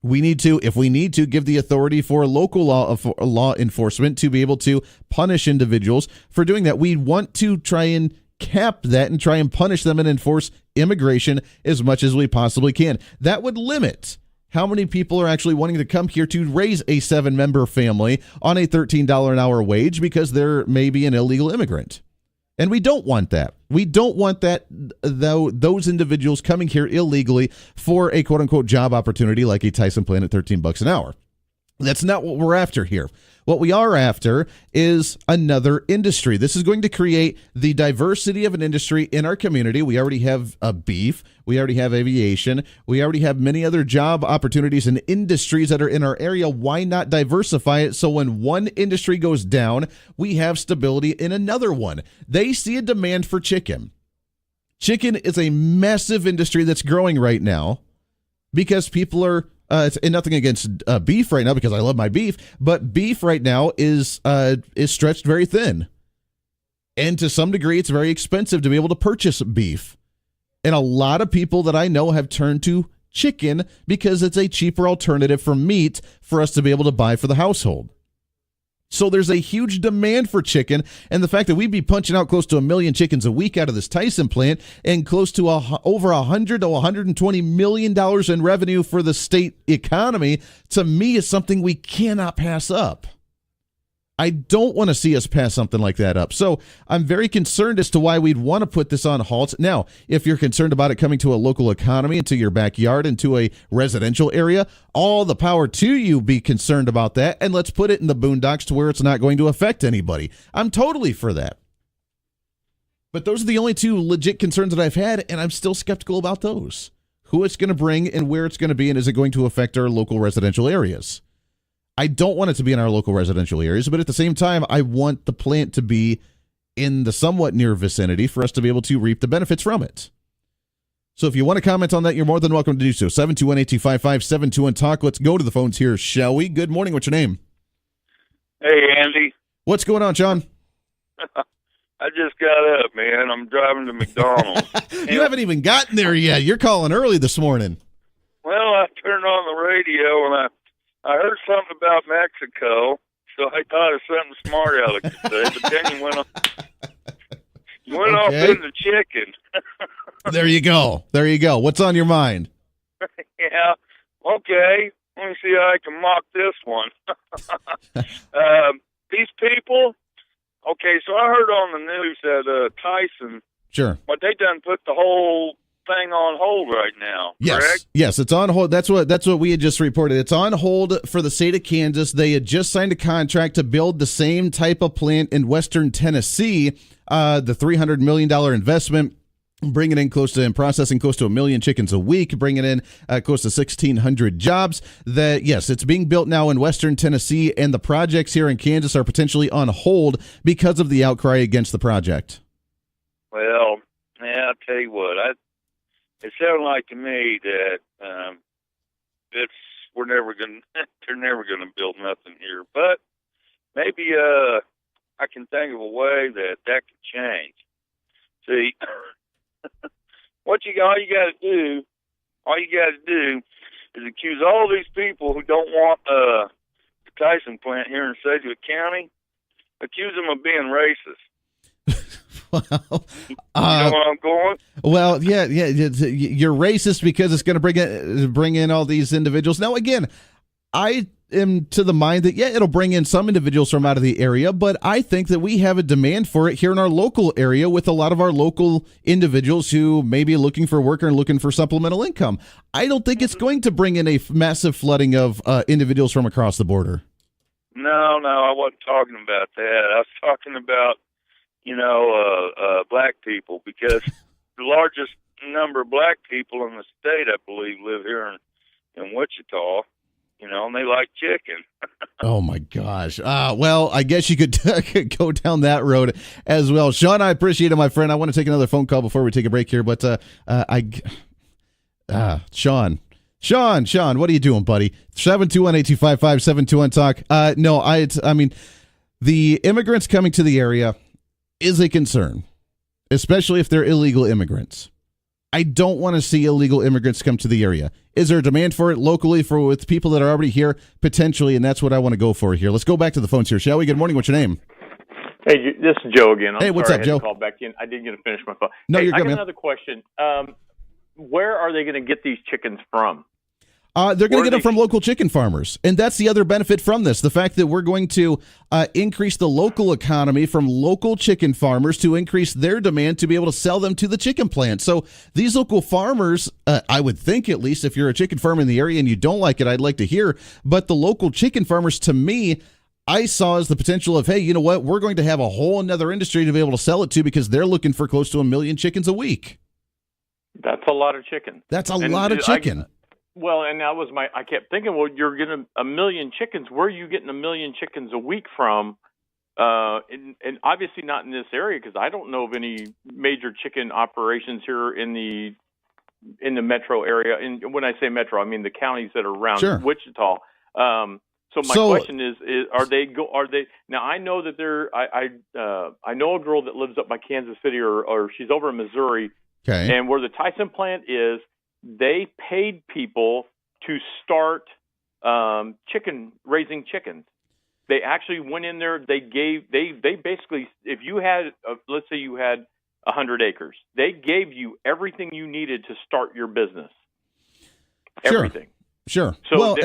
We need to, if we need to, give the authority for local law enforcement to be able to punish individuals for doing that. We want to try and cap that and try and punish them and enforce immigration as much as we possibly can. That would limit how many people are actually wanting to come here to raise a 7-member family on a $13 an hour wage because they're maybe an illegal immigrant. And we don't want that. We don't want that, though, those individuals coming here illegally for a quote-unquote job opportunity like a Tyson plant at $13 an hour. That's not what we're after here. What we are after is another industry. This is going to create the diversity of an industry in our community. We already have beef. We already have aviation. We already have many other job opportunities and industries that are in our area. Why not diversify it so when one industry goes down, we have stability in another one? They see a demand for chicken. Chicken is a massive industry that's growing right now because people are and nothing against beef right now because I love my beef, but beef right now is stretched very thin. And to some degree, it's very expensive to be able to purchase beef. And a lot of people that I know have turned to chicken because it's a cheaper alternative for meat for us to be able to buy for the household. So there's a huge demand for chicken, and the fact that we'd be punching out close to 1 million chickens a week out of this Tyson plant and close to over $100 to $120 million in revenue for the state economy, to me is something we cannot pass up. I don't want to see us pass something like that up. So I'm very concerned as to why we'd want to put this on halt. Now, if you're concerned about it coming to a local economy, into your backyard, into a residential area, all the power to you. Be concerned about that. And let's put it in the boondocks to where it's not going to affect anybody. I'm totally for that. But those are the only two legit concerns that I've had, and I'm still skeptical about those. Who it's going to bring and where it's going to be, and is it going to affect our local residential areas? I don't want it to be in our local residential areas, but at the same time, I want the plant to be in the somewhat near vicinity for us to be able to reap the benefits from it. So if you want to comment on that, you're more than welcome to do so. 721-8255-721-TALK. Let's go to the phones here, shall we? Good morning. What's your name? Hey, Andy. What's going on, John? I just got up, man. I'm driving to McDonald's. You haven't even gotten there yet. You're calling early this morning. Well, I turned on the radio, and I heard something about Mexico, so I thought of something smart Alex could say, but then you went off into chicken. There you go. There you go. What's on your mind? Yeah. Okay. Let me see how I can mock this one. These people, okay, so I heard on the news that Tyson, sure, but they done put the whole thing on hold right now, correct? Yes, it's on hold. That's what we had just reported. It's on hold for the state of Kansas. They had just signed a contract to build the same type of plant in western Tennessee, the $300 million investment, bringing in processing close to 1 million chickens a week, bringing in close to 1,600 jobs. That, yes, it's being built now in western Tennessee, and the projects here in Kansas are potentially on hold because of the outcry against the project. Well, yeah, I'll tell you what, it sounded like to me that they're never gonna build nothing here. But maybe I can think of a way that could change. See, all you got to do is accuse all these people who don't want the Tyson plant here in Sedgwick County. Accuse them of being racist. Well, you know where I'm going? Well, yeah, you're racist because it's going to bring in all these individuals. Now, again, I am to the mind that, yeah, it'll bring in some individuals from out of the area, but I think that we have a demand for it here in our local area with a lot of our local individuals who may be looking for work or looking for supplemental income. I don't think it's going to bring in a massive flooding of individuals from across the border. No, I wasn't talking about that. I was talking about black people, because the largest number of black people in the state, I believe, live here in Wichita, and they like chicken. Oh, my gosh. Well, I guess you could go down that road as well. Sean, I appreciate it, my friend. I want to take another phone call before we take a break here, but Sean, what are you doing, buddy? 721-8255-721-TALK. No, I mean, the immigrants coming to the area is a concern, especially if they're illegal immigrants. I don't want to see illegal immigrants come to the area. Is there a demand for it locally with people that are already here? Potentially, and that's what I want to go for here. Let's go back to the phones here, shall we? Good morning. What's your name? Hey, this is Joe again. Hey, what's up, Joe? I had to call back in. I didn't get to finish my phone. No, hey, you're good, I got man. another question. Where are they going to get these chickens from? They're going to get them from local chicken farmers. And that's the other benefit from this. The fact that we're going to increase the local economy from local chicken farmers to increase their demand to be able to sell them to the chicken plant. So these local farmers, I would think at least, if you're a chicken farmer in the area and you don't like it, I'd like to hear. But the local chicken farmers, to me, I saw as the potential of, hey, you know what? We're going to have a whole another industry to be able to sell it to because they're looking for close to 1 million chickens a week. That's a lot of chicken. That's a lot of chicken. And that was I kept thinking, well, you're getting 1 million chickens. Where are you getting 1 million chickens a week from? And obviously not in this area because I don't know of any major chicken operations here in the metro area. And when I say metro, I mean the counties that are around Wichita. So my question is are they now? I know that I know a girl that lives up by Kansas City or she's over in Missouri. Okay. And where the Tyson plant is, they paid people to start raising chickens. They actually went in there. They basically, if you had, let's say you had 100 acres, they gave you everything you needed to start your business. Everything. Sure. So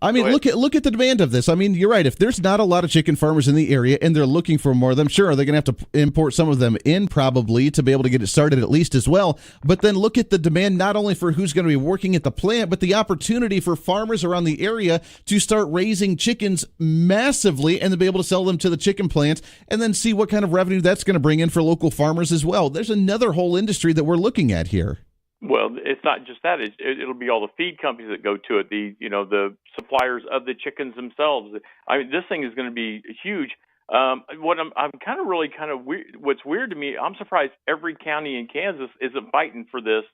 I mean, look at the demand of this. I mean, you're right. If there's not a lot of chicken farmers in the area and they're looking for more of them, sure, they're going to have to import some of them in probably to be able to get it started at least as well. But then look at the demand not only for who's going to be working at the plant, but the opportunity for farmers around the area to start raising chickens massively and to be able to sell them to the chicken plants and then see what kind of revenue that's going to bring in for local farmers as well. There's another whole industry that we're looking at here. Well, it's not just that. It'll be all the feed companies that go to it. The suppliers of the chickens themselves. I mean, this thing is going to be huge. What I'm kind of weird. What's weird to me, I'm surprised every county in Kansas isn't fighting for this,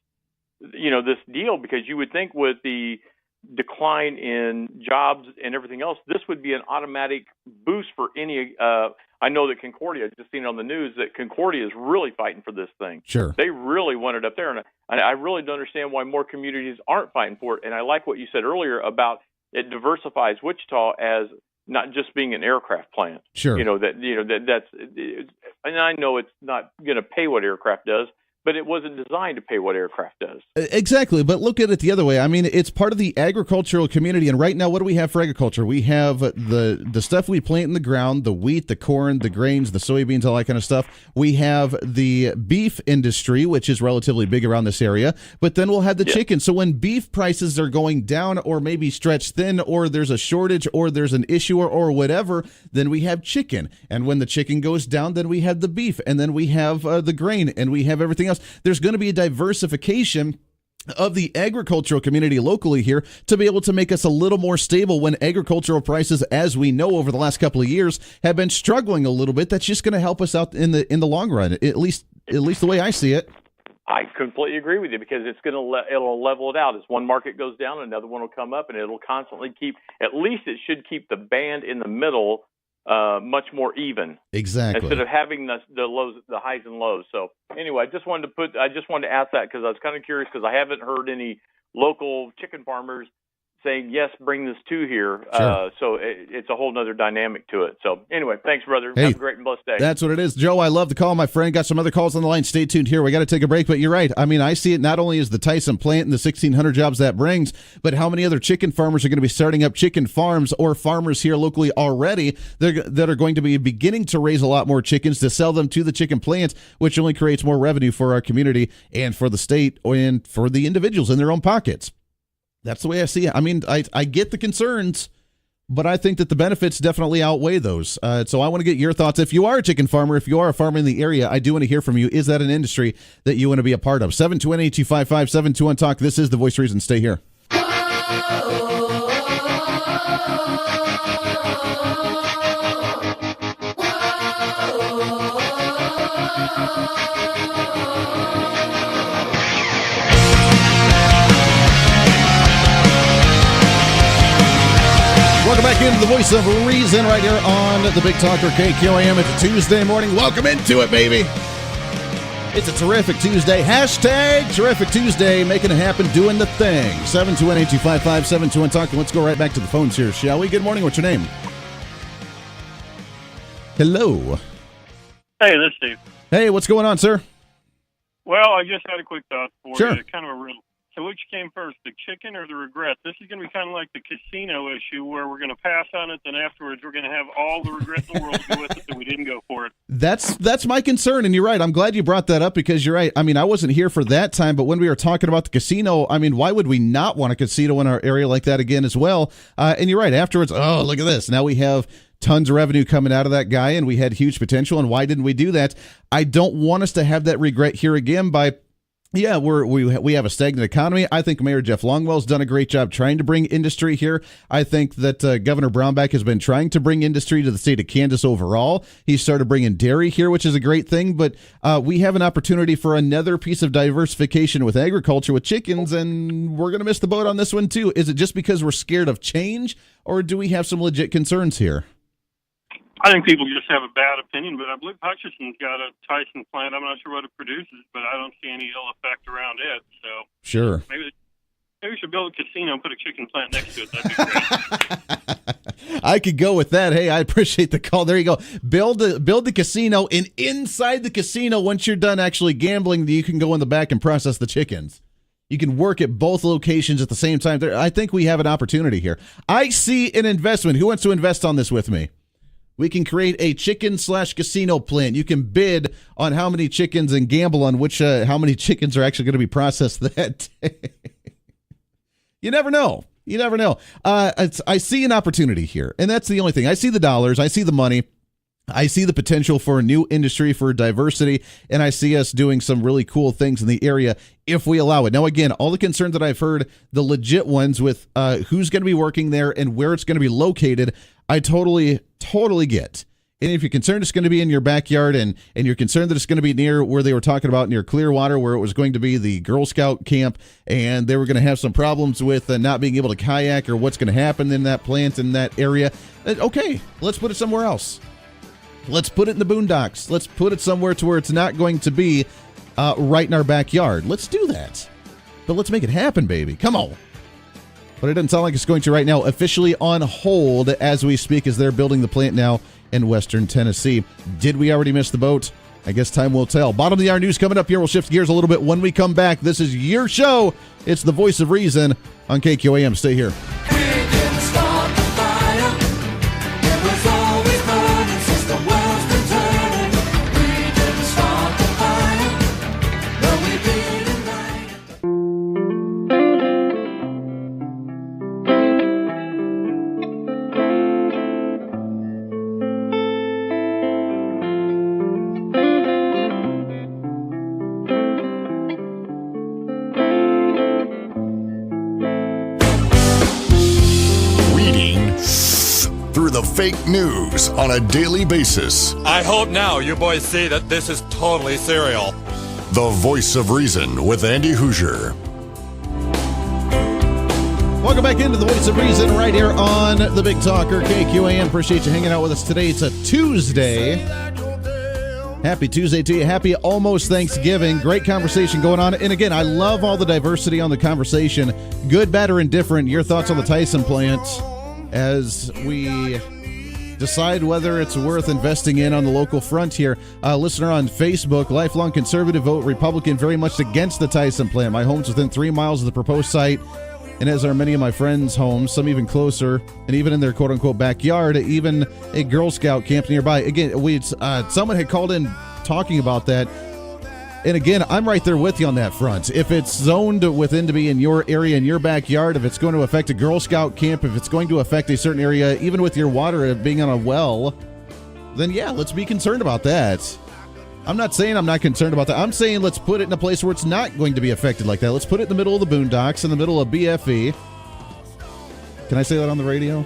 this deal, because you would think with the decline in jobs and everything else, this would be an automatic boost for any. I know that Concordia, just seen on the news that Concordia is really fighting for this thing. Sure. They really want it up there. And I really don't understand why more communities aren't fighting for it. And I like what you said earlier about it diversifies Wichita as not just being an aircraft plant. Sure. That's, and I know it's not going to pay what aircraft does, but it wasn't designed to pay what aircraft does. Exactly. But look at it the other way. I mean, it's part of the agricultural community. And right now, what do we have for agriculture? We have the stuff we plant in the ground, the wheat, the corn, the grains, the soybeans, all that kind of stuff. We have the beef industry, which is relatively big around this area. But then we'll have the chicken. So when beef prices are going down or maybe stretched thin or there's a shortage or there's an issue or whatever, then we have chicken. And when the chicken goes down, then we have the beef. And then we have the grain and we have everything else. There's going to be a diversification of the agricultural community locally here to be able to make us a little more stable when agricultural prices, as we know over the last couple of years, have been struggling a little bit. That's just going to help us out in the long run, at least the way I see it. I completely agree with you because it'll level it out. As one market goes down, another one will come up, and it'll constantly it should keep the band in the middle much more even. Exactly. Instead of having the lows, the highs and lows. So anyway, I just wanted to ask that because I was kind of curious because I haven't heard any local chicken farmers saying, yes, bring this to here. Sure. So it's a whole nother dynamic to it. So anyway, thanks, brother. Hey, have a great and blessed day. That's what it is. Joe, I love the call, my friend. Got some other calls on the line. Stay tuned here. We got to take a break, but you're right. I mean, I see it not only as the Tyson plant and the 1,600 jobs that brings, but how many other chicken farmers are going to be starting up chicken farms or farmers here locally already that are going to be beginning to raise a lot more chickens to sell them to the chicken plants, which only creates more revenue for our community and for the state and for the individuals in their own pockets. That's the way I see it. I mean, I get the concerns, but I think that the benefits definitely outweigh those. So I want to get your thoughts. If you are a chicken farmer, if you are a farmer in the area, I do want to hear from you. Is that an industry that you want to be a part of? 728-255-7210 Talk. This is The Voice Reason. Stay here. Welcome back into The Voice of Reason right here on the Big Talker KQAM. It's a Tuesday morning. Welcome into it, baby. It's a terrific Tuesday. Hashtag terrific Tuesday. Making it happen, doing the thing. 728-255-7210 Talk. Let's go right back to the phones here, shall we? Good morning. What's your name? Hello. Hey, this is Steve. Hey, what's going on, sir? Well, I just had a quick thought for Sure. you. Kind of a real So which came first, the chicken or the regret? This is going to be kind of like the casino issue where we're going to pass on it, then afterwards we're going to have all the regret in the world to go with it that we didn't go for it. That's my concern, and you're right. I'm glad you brought that up because you're right. I mean, I wasn't here for that time, but when we were talking about the casino, I mean, why would we not want a casino in our area like that again as well? And you're right. Afterwards, oh, look at this. Now we have tons of revenue coming out of that guy, and we had huge potential, and why didn't we do that? I don't want us to have that regret here again by... Yeah, we have a stagnant economy. I think Mayor Jeff Longwell's done a great job trying to bring industry here. I think that Governor Brownback has been trying to bring industry to the state of Kansas overall. He started bringing dairy here, which is a great thing, but we have an opportunity for another piece of diversification with agriculture, with chickens, and we're going to miss the boat on this one too. Is it just because we're scared of change, or do we have some legit concerns here? I think people just have a bad opinion, but I believe Hutchison's got a Tyson plant. I'm not sure what it produces, but I don't see any ill effect around it. So sure, maybe we should build a casino and put a chicken plant next to it. That'd be great. I could go with that. Hey, I appreciate the call. There you go. Build the casino, and inside the casino, once you're done actually gambling, you can go in the back and process the chickens. You can work at both locations at the same time. I think we have an opportunity here. I see an investment. Who wants to invest on this with me? We can create a chicken/casino plant. You can bid on how many chickens and gamble on which how many chickens are actually going to be processed that day. You never know. You never know. I see an opportunity here, and that's the only thing. I see the dollars. I see the money. I see the potential for a new industry, for diversity, and I see us doing some really cool things in the area if we allow it. Now, again, all the concerns that I've heard, the legit ones with who's going to be working there and where it's going to be located, I totally get. And if you're concerned it's going to be in your backyard and you're concerned that it's going to be near where they were talking about, near Clearwater, where it was going to be the Girl Scout camp, and they were going to have some problems with not being able to kayak or what's going to happen in that plant in that area, okay, let's put it somewhere else. Let's put it in the boondocks. Let's put it somewhere to where it's not going to be right in our backyard. Let's do that. But let's make it happen, baby. Come on. But it doesn't sound like it's going to right now. Officially on hold as we speak, as they're building the plant now in western Tennessee. Did we already miss the boat? I guess time will tell. Bottom of the hour news coming up here. We'll shift gears a little bit when we come back. This is your show. It's the Voice of Reason on KQAM. Stay here. Fake news on a daily basis. I hope now you boys see that this is totally serial. The Voice of Reason with Andy Hoosier. Welcome back into the Voice of Reason right here on the Big Talker, KQAM. Appreciate you hanging out with us today. It's a Tuesday. Happy Tuesday to you. Happy almost Thanksgiving. Great conversation going on. And again, I love all the diversity on the conversation. Good, bad, or indifferent. Your thoughts on the Tyson plant as we decide whether it's worth investing in on the local front here. Listener on Facebook, lifelong conservative, vote Republican, very much against the Tyson plant. My home's within 3 miles of the proposed site, and as are many of my friends' homes, some even closer, and even in their quote-unquote backyard, even a Girl Scout camp nearby. Again, someone had called in talking about that. And again, I'm right there with you on that front. If it's zoned within to be in your area, in your backyard, if it's going to affect a Girl Scout camp, if it's going to affect a certain area, even with your water being on a well, then yeah, let's be concerned about that. I'm not saying I'm not concerned about that. I'm saying let's put it in a place where it's not going to be affected like that. Let's put it in the middle of the boondocks, in the middle of BFE. Can I say that on the radio?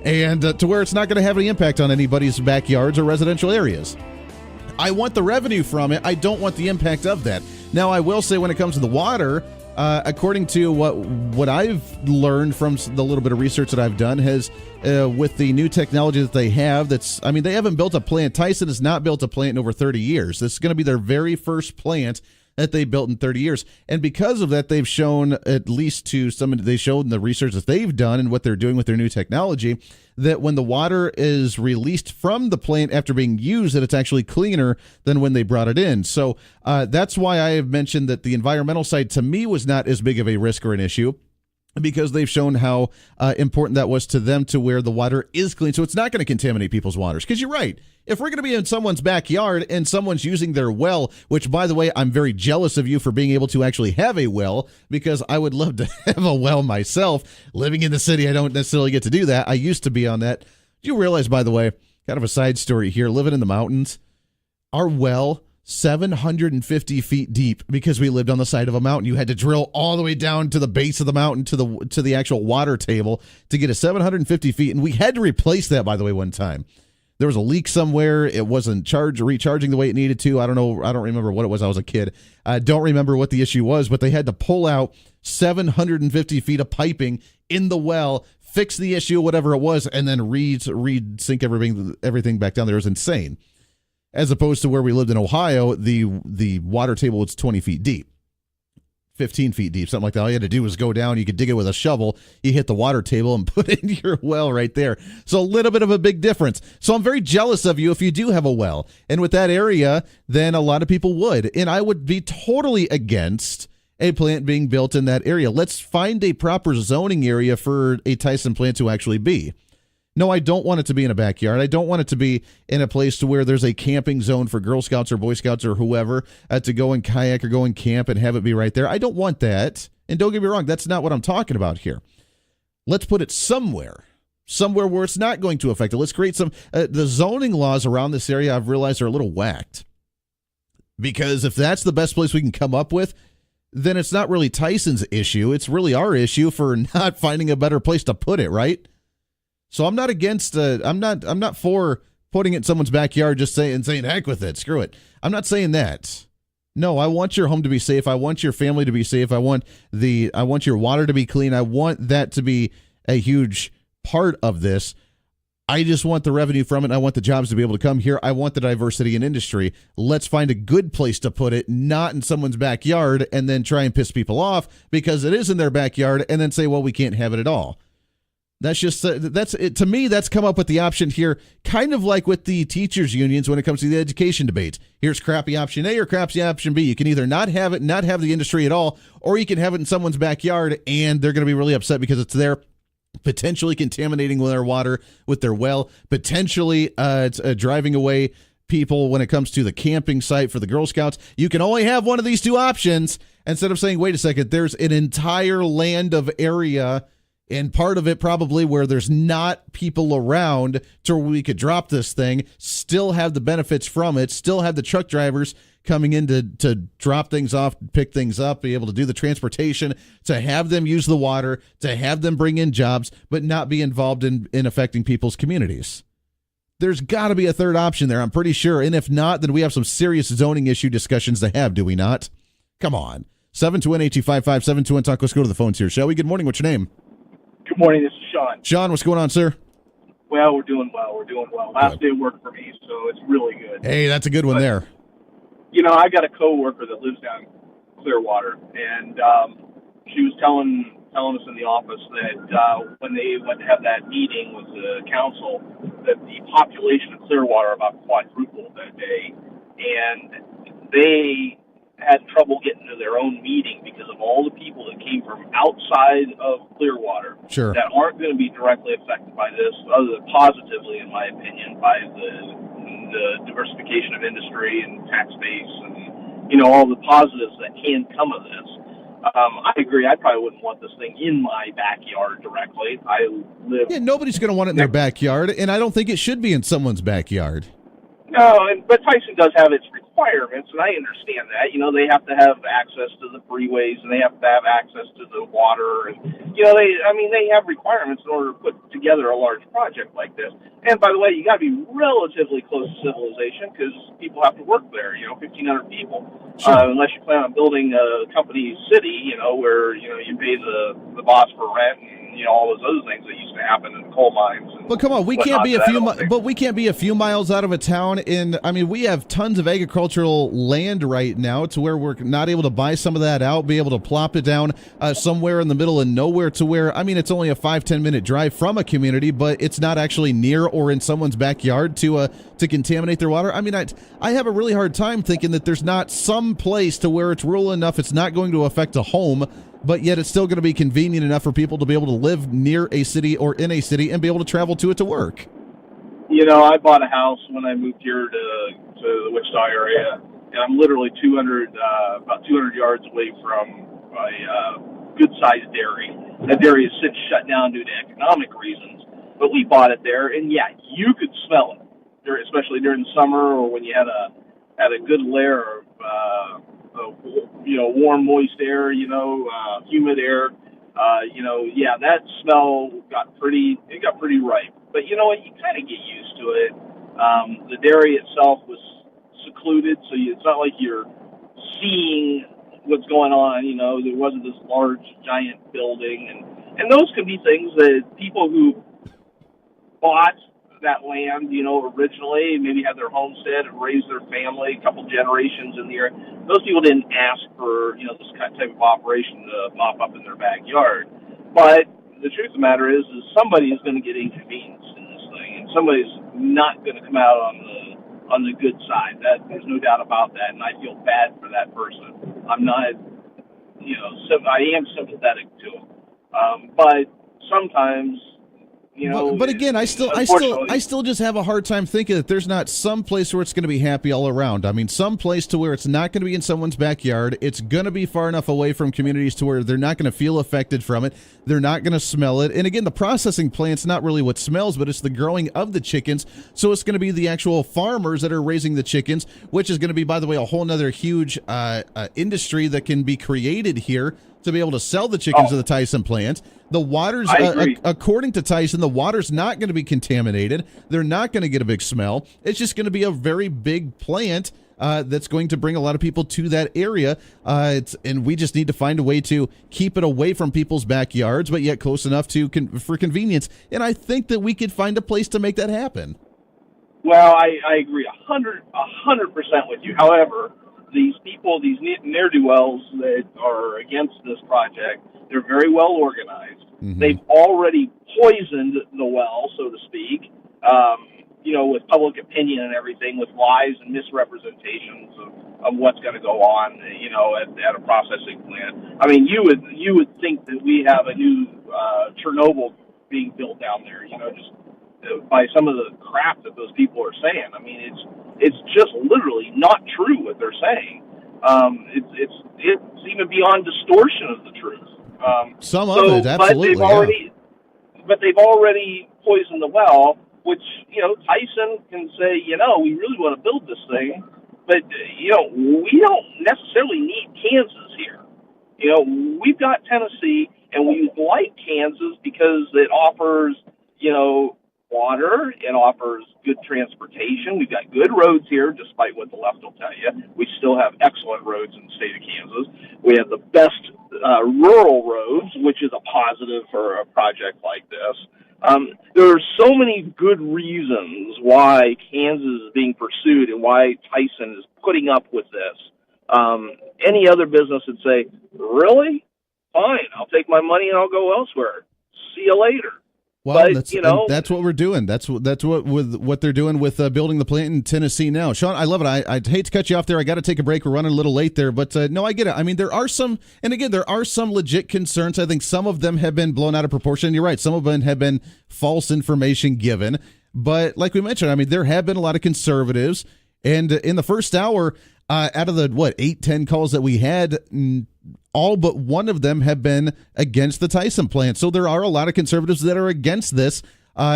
And to where it's not going to have any impact on anybody's backyards or residential areas. I want the revenue from it. I don't want the impact of that. Now, I will say when it comes to the water, according to what I've learned from the little bit of research that I've done, has with the new technology that they have, they haven't built a plant. Tyson has not built a plant in over 30 years. This is going to be their very first plant that they built in 30 years. And because of that, they've shown, at least to they showed in the research that they've done and what they're doing with their new technology, that when the water is released from the plant after being used, that it's actually cleaner than when they brought it in. So that's why I have mentioned that the environmental side to me was not as big of a risk or an issue, because they've shown how important that was to them, to where the water is clean. So it's not going to contaminate people's waters. Because you're right. If we're going to be in someone's backyard and someone's using their well, which, by the way, I'm very jealous of you for being able to actually have a well, because I would love to have a well myself. Living in the city, I don't necessarily get to do that. I used to be on that. Do you realize, by the way, kind of a side story here, living in the mountains, our well, 750 feet deep, because we lived on the side of a mountain. You had to drill all the way down to the base of the mountain to the actual water table to get a 750 feet. And we had to replace that, by the way, one time. There was a leak somewhere. It wasn't recharging the way it needed to. I don't know. I don't remember what it was. I was a kid. I don't remember what the issue was, but they had to pull out 750 feet of piping in the well, fix the issue, whatever it was, and then re-sink everything back down there. It was insane. As opposed to where we lived in Ohio, the water table was 20 feet deep, 15 feet deep, something like that. All you had to do was go down. You could dig it with a shovel. You hit the water table and put in your well right there. So a little bit of a big difference. So I'm very jealous of you if you do have a well. And with that area, then a lot of people would. And I would be totally against a plant being built in that area. Let's find a proper zoning area for a Tyson plant to actually be. No, I don't want it to be in a backyard. I don't want it to be in a place to where there's a camping zone for Girl Scouts or Boy Scouts or whoever to go and kayak or go and camp and have it be right there. I don't want that. And don't get me wrong, that's not what I'm talking about here. Let's put it somewhere where it's not going to affect it. Let's create some the zoning laws around this area, I've realized, are a little whacked. Because if that's the best place we can come up with, then it's not really Tyson's issue. It's really our issue for not finding a better place to put it, right? So I'm not against. I'm not for putting it in someone's backyard, just saying heck with it, screw it. I'm not saying that. No, I want your home to be safe. I want your family to be safe. I want your water to be clean. I want that to be a huge part of this. I just want the revenue from it. I want the jobs to be able to come here. I want the diversity in industry. Let's find a good place to put it, not in someone's backyard, and then try and piss people off because it is in their backyard, and then say, well, we can't have it at all. That's just that's it. To me, that's come up with the option here, kind of like with the teachers unions when it comes to the education debate. Here's crappy option A or crappy option B. You can either not have it, not have the industry at all, or you can have it in someone's backyard, and they're going to be really upset because it's there, potentially contaminating their water with their well, potentially driving away people when it comes to the camping site for the Girl Scouts. You can only have one of these two options instead of saying, wait a second, there's an entire land of area and part of it probably where there's not people around to where we could drop this thing, still have the benefits from it, still have the truck drivers coming in to drop things off, pick things up, be able to do the transportation, to have them use the water, to have them bring in jobs, but not be involved in affecting people's communities. There's got to be a third option there, I'm pretty sure. And if not, then we have some serious zoning issue discussions to have, do we not? Come on. 721-8255, 721 Talk. Let's go to the phones here, shall we? Good morning. What's your name? Good morning. This is Sean. Sean, what's going on, sir? Well, we're doing well. Last day of work for me, so it's really good. Hey, that's a good one there. You know, I got a coworker that lives down in Clearwater, and she was telling us in the office that when they went to have that meeting with the council, that the population of Clearwater about quadrupled that day, and they had trouble getting to their own meeting because of all the people that came from outside of Clearwater that aren't going to be directly affected by this, other than positively, in my opinion, by the diversification of industry and tax base and, you know, all the positives that can come of this. I agree. I probably wouldn't want this thing in my backyard directly. Nobody's going to want it in their backyard, and I don't think it should be in someone's backyard. No, but Tyson does have its requirements, and I understand that. You know, they have to have access to the freeways, and they have to have access to the water, and you know, they have requirements in order to put together a large project like this. And by the way, you got to be relatively close to civilization because people have to work there. You know, 1,500 people, unless you plan on building a company city. You know, where you pay the boss for rent, and you know all those other things that used to happen in coal mines and But come on, we But can't not be a that few. only. But we can't be a few miles out of a town. We have tons of agricultural land right now, to where we're not able to buy some of that out, be able to plop it down somewhere in the middle of nowhere, to where it's only a 5-10 minute drive from a community, but it's not actually near or in someone's backyard to contaminate their water. I have a really hard time thinking that there's not some place to where it's rural enough it's not going to affect a home, but yet it's still going to be convenient enough for people to be able to live near a city or in a city and be able to travel to it to work. I bought a house when I moved here to the Wichita area, and I'm literally about 200 yards away from a good-sized dairy. That dairy has since shut down due to economic reasons, but we bought it there, and yeah, you could smell it, especially during the summer or when you had a good layer of warm, moist air, humid air. That smell got pretty ripe. But you know what? You kind of get used to it. The dairy itself was secluded, so it's not like you're seeing what's going on. There wasn't this large, giant building, and those could be things that people who bought that land, originally, maybe had their homestead and raised their family, a couple generations in the area. Those people didn't ask for, this kind of type of operation to pop up in their backyard. But the truth of the matter is somebody is going to get inconvenienced in this thing, and somebody's not going to come out on the good side. There's no doubt about that, and I feel bad for that person. I'm not, I am sympathetic to him. But sometimes, But again, I still just have a hard time thinking that there's not some place where it's going to be happy all around. Some place to where it's not going to be in someone's backyard. It's going to be far enough away from communities to where they're not going to feel affected from it. They're not going to smell it. And again, the processing plant's not really what smells, but it's the growing of the chickens. So it's going to be the actual farmers that are raising the chickens, which is going to be, by the way, a whole nother huge industry that can be created here to be able to sell the chickens to the Tyson plant. The water's, according to Tyson, the water's not going to be contaminated. They're not going to get a big smell. It's just going to be a very big plant that's going to bring a lot of people to that area. And we just need to find a way to keep it away from people's backyards, but yet close enough for convenience. And I think that we could find a place to make that happen. Well, I agree 100% with you. However, these people, these ne'er-do-wells that are against this project, they're very well organized. Mm-hmm. They've already poisoned the well, so to speak, with public opinion and everything, with lies and misrepresentations of what's going to go on, at a processing plant. You would think that we have a new Chernobyl being built down there, just by some of the crap that those people are saying. It's just literally not true what they're saying. It's even beyond distortion of the truth. Some of it, absolutely. But they've already poisoned the well, which, Tyson can say, we really want to build this thing, but, we don't necessarily need Kansas here. We've got Tennessee, and we like Kansas because it offers, water, it offers good transportation. We've got good roads here, despite what the left will tell you. We still have excellent roads in the state of Kansas. We have the best rural roads, which is a positive for a project like this. There are so many good reasons why Kansas is being pursued and why Tyson is putting up with this. Any other business would say, really? Fine, I'll take my money and I'll go elsewhere. See you later. Well, that's what we're doing. That's what they're doing with building the plant in Tennessee now. Sean, I love it. I hate to cut you off there. I got to take a break. We're running a little late there, but no, I get it. There are some, and again, there are some legit concerns. I think some of them have been blown out of proportion. You're right. Some of them have been false information given, but like we mentioned, there have been a lot of conservatives, and in the first hour, out of the 8-10 calls that we had, all but one of them have been against the Tyson plant. So there are a lot of conservatives that are against this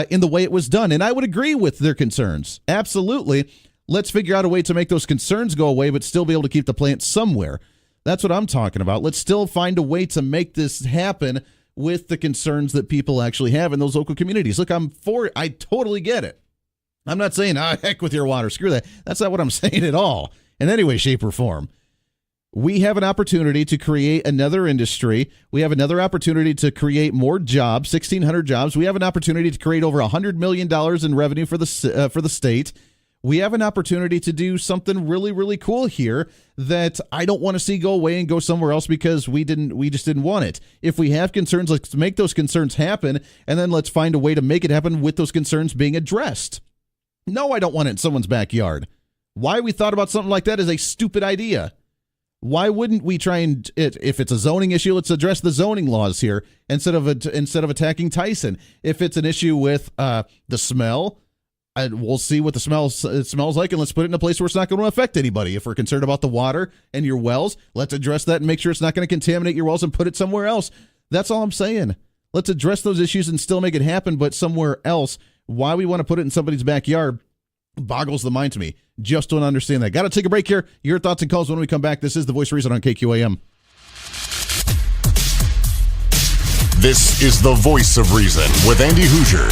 in the way it was done. And I would agree with their concerns. Absolutely. Let's figure out a way to make those concerns go away, but still be able to keep the plant somewhere. That's what I'm talking about. Let's still find a way to make this happen with the concerns that people actually have in those local communities. Look, I totally get it. I'm not saying, heck with your water, screw that. That's not what I'm saying at all, in any way, shape, or form. We have an opportunity to create another industry. We have another opportunity to create more jobs, 1,600 jobs. We have an opportunity to create over $100 million in revenue for the state. We have an opportunity to do something really, really cool here that I don't want to see go away and go somewhere else because we just didn't want it. If we have concerns, let's make those concerns happen, and then let's find a way to make it happen with those concerns being addressed. No, I don't want it in someone's backyard. Why we thought about something like that is a stupid idea. Why wouldn't we try and, if it's a zoning issue, let's address the zoning laws here instead of attacking Tyson. If it's an issue with the smell, we'll see what it smells like, and let's put it in a place where it's not going to affect anybody. If we're concerned about the water and your wells, let's address that and make sure it's not going to contaminate your wells and put it somewhere else. That's all I'm saying. Let's address those issues and still make it happen, but somewhere else. Why we want to put it in somebody's backyard boggles the mind to me. Just don't understand that. Got to take a break here. Your thoughts and calls when we come back. This is The Voice of Reason on KQAM. This is The Voice of Reason with Andy Hoosier.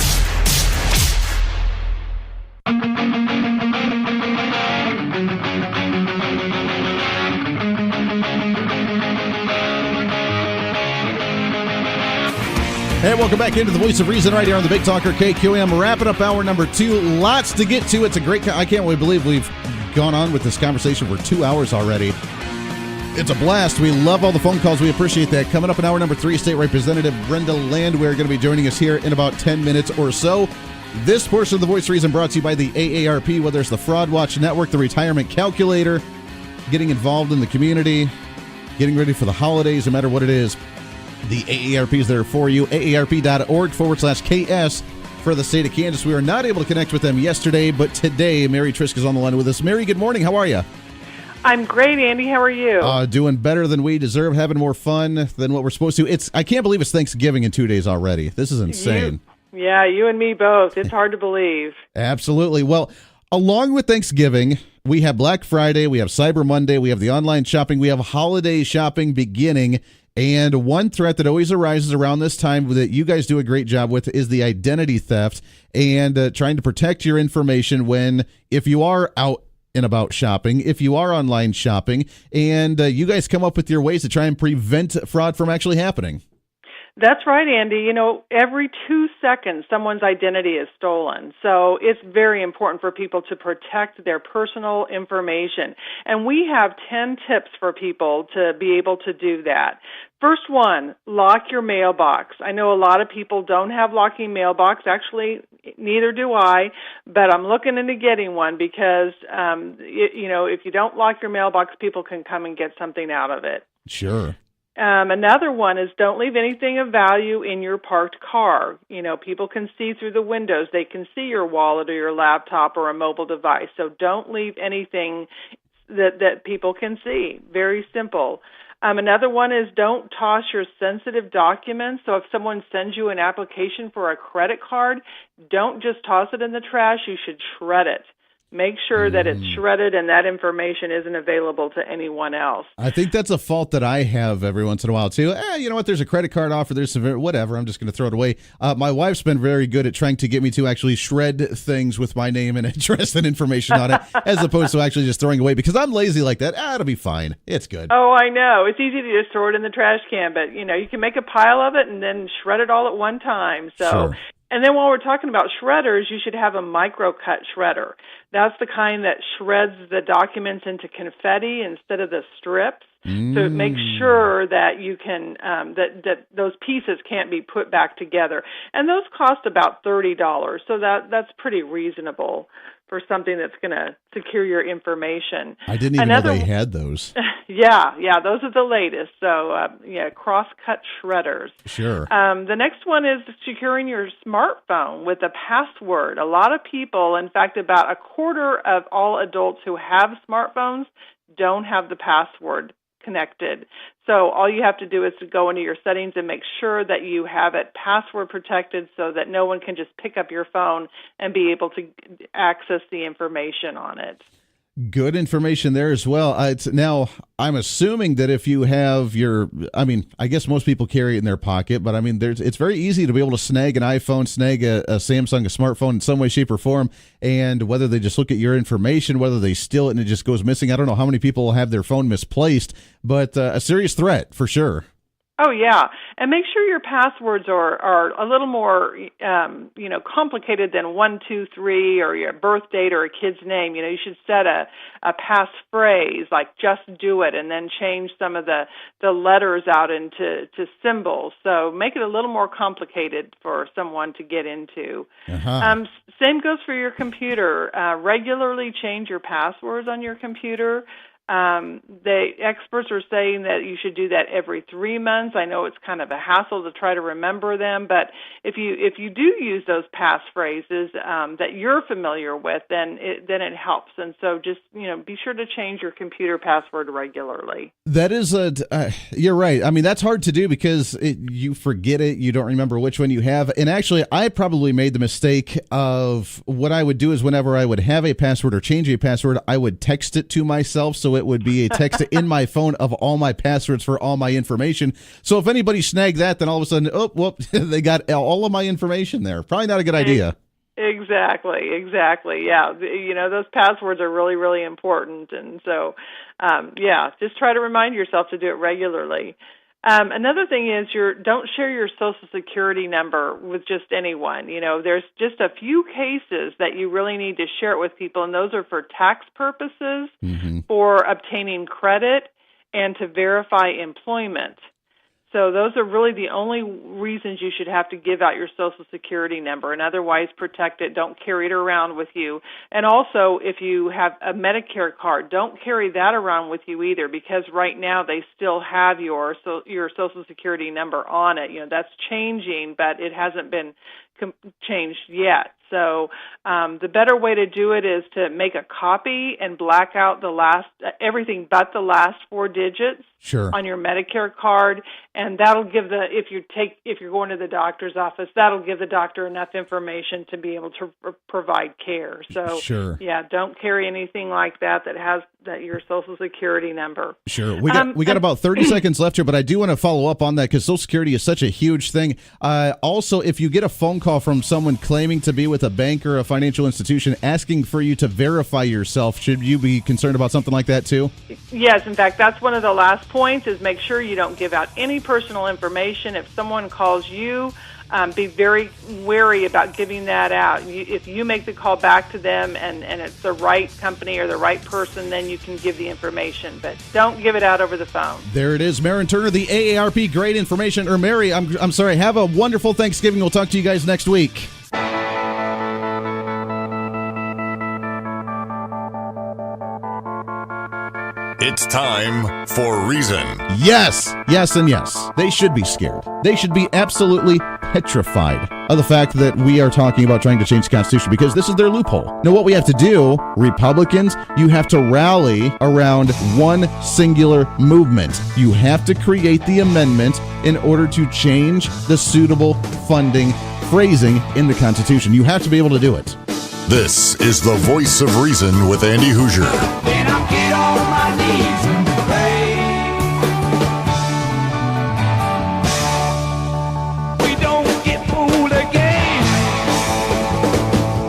Hey, welcome back into The Voice of Reason right here on the Big Talker KQAM. Wrapping up hour number 2. Lots to get to. It's a great... I can't really believe we've gone on with this conversation for 2 hours already. It's a blast. We love all the phone calls. We appreciate that. Coming up in hour number 3, State Representative Brenda Landwehr going to be joining us here in about 10 minutes or so. This portion of The Voice of Reason brought to you by the AARP, whether it's the Fraud Watch Network, the Retirement Calculator, getting involved in the community, getting ready for the holidays, no matter what it is. The AARP is there for you. AARP.org/KS for the state of Kansas. We were not able to connect with them yesterday, but today Mary Trisk is on the line with us. Mary, good morning. How are you? I'm great, Andy. How are you? Doing better than we deserve, having more fun than what we're supposed to. I can't believe it's Thanksgiving in 2 days already. This is insane. You and me both. It's hard to believe. Absolutely. Well, along with Thanksgiving, we have Black Friday, we have Cyber Monday, we have the online shopping, we have holiday shopping beginning. And one threat that always arises around this time that you guys do a great job with is the identity theft and trying to protect your information if you are out and about shopping, if you are online shopping, and you guys come up with your ways to try and prevent fraud from actually happening. That's right, Andy. You know, every 2 seconds, someone's identity is stolen. So it's very important for people to protect their personal information. And we have 10 tips for people to be able to do that. First one, lock your mailbox. I know a lot of people don't have locking mailbox. Actually, neither do I, but I'm looking into getting one because, if you don't lock your mailbox, people can come and get something out of it. Sure. Another one is don't leave anything of value in your parked car. You know, people can see through the windows. They can see your wallet or your laptop or a mobile device. So don't leave anything that people can see. Very simple. Another one is don't toss your sensitive documents. So if someone sends you an application for a credit card, don't just toss it in the trash. You should shred it. Make sure that it's shredded and that information isn't available to anyone else. I think that's a fault that I have every once in a while, too. You know what? There's a credit card offer. There's some, whatever. I'm just going to throw it away. My wife's been very good at trying to get me to actually shred things with my name and address and information on it, as opposed to actually just throwing away, because I'm lazy like that. It'll be fine. It's good. Oh, I know. It's easy to just throw it in the trash can, but, you can make a pile of it and then shred it all at one time. So. Sure. And then while we're talking about shredders, you should have a micro-cut shredder. That's the kind that shreds the documents into confetti instead of the strips. So make sure that you can that those pieces can't be put back together. And those cost about $30, so that's pretty reasonable for something that's going to secure your information. I didn't even know they had those. Yeah, those are the latest. So, cross-cut shredders. Sure. The next one is securing your smartphone with a password. A lot of people, in fact, about a quarter of all adults who have smartphones don't have the password connected. So all you have to do is to go into your settings and make sure that you have it password protected so that no one can just pick up your phone and be able to access the information on it. Good information there as well. Now, I'm assuming that if you have I guess most people carry it in their pocket, but it's very easy to be able to snag an iPhone, snag a Samsung, a smartphone in some way, shape, or form, and whether they just look at your information, whether they steal it and it just goes missing. I don't know how many people have their phone misplaced, but a serious threat for sure. Oh, yeah. And make sure your passwords are a little more, complicated than 1, 2, 3 or your birth date or a kid's name. You should set a passphrase like just do it and then change some of the letters out into symbols. So make it a little more complicated for someone to get into. Same goes for your computer. Regularly change your passwords on your computer. The experts are saying that you should do that every 3 months. I know it's kind of a hassle to try to remember them, but if you do use those passphrases that you're familiar with, then it helps. And so just be sure to change your computer password regularly. That is you're right. I mean, that's hard to do because you forget it. You don't remember which one you have. And actually, I probably made the mistake of what I would do is whenever I would have a password or change a password, I would text it to myself. So it would be a text in my phone of all my passwords for all my information. So if anybody snagged that, then all of a sudden, they got all of my information there. Probably not a good idea. Exactly. Yeah. Those passwords are really, really important. And so, just try to remind yourself to do it regularly. Another thing is don't share your Social Security number with just anyone. There's just a few cases that you really need to share it with people, and those are for tax purposes, for obtaining credit, and to verify employment. So those are really the only reasons you should have to give out your Social Security number, and otherwise protect it. Don't carry it around with you. And also, if you have a Medicare card, don't carry that around with you either, because right now they still have your Social Security number on it. That's changing, but it hasn't been changed yet. So the better way to do it is to make a copy and black out everything but the last 4 digits on your Medicare card, and that'll give if you're going to the doctor's office, that'll give the doctor enough information to be able to provide care. So don't carry anything like that has your Social Security number. Sure. We got about 30 seconds left here, but I do want to follow up on that because Social Security is such a huge thing. Also, if you get a phone call from someone claiming to be with a bank or a financial institution asking for you to verify yourself, should you be concerned about something like that too? Yes, in fact, that's one of the last points is make sure you don't give out any personal information. If someone calls you, be very wary about giving that out. If you make the call back to them and it's the right company or the right person, then you can give the information. But don't give it out over the phone. There it is. Marin Turner, the AARP. Great information. Or Mary, I'm sorry. Have a wonderful Thanksgiving. We'll talk to you guys next week. It's time for Reason. Yes, and yes. They should be scared. They should be absolutely petrified of the fact that we are talking about trying to change the Constitution because this is their loophole. Now, what we have to do, Republicans, you have to rally around one singular movement. You have to create the amendment in order to change the suitable funding phrasing in the Constitution. You have to be able to do it. This is the Voice of Reason with Andy Hoosier. Then I'll get on my knees and pray. We don't get fooled again.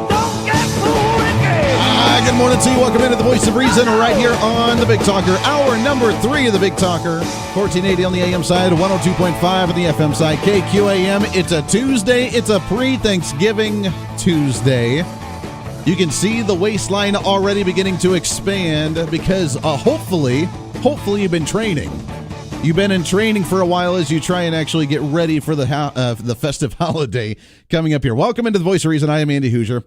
Don't get fooled again. Good morning to you. Welcome into the Voice of Reason right here on the Big Talker. Hour number 3 of the Big Talker. 1480 on the AM side, 102.5 on the FM side. KQAM. It's a Tuesday. It's a pre-Thanksgiving Tuesday. You can see the waistline already beginning to expand because hopefully you've been training. You've been in training for a while as you try and actually get ready for the festive holiday coming up here. Welcome into the Voice of Reason. I am Andy Hoosier.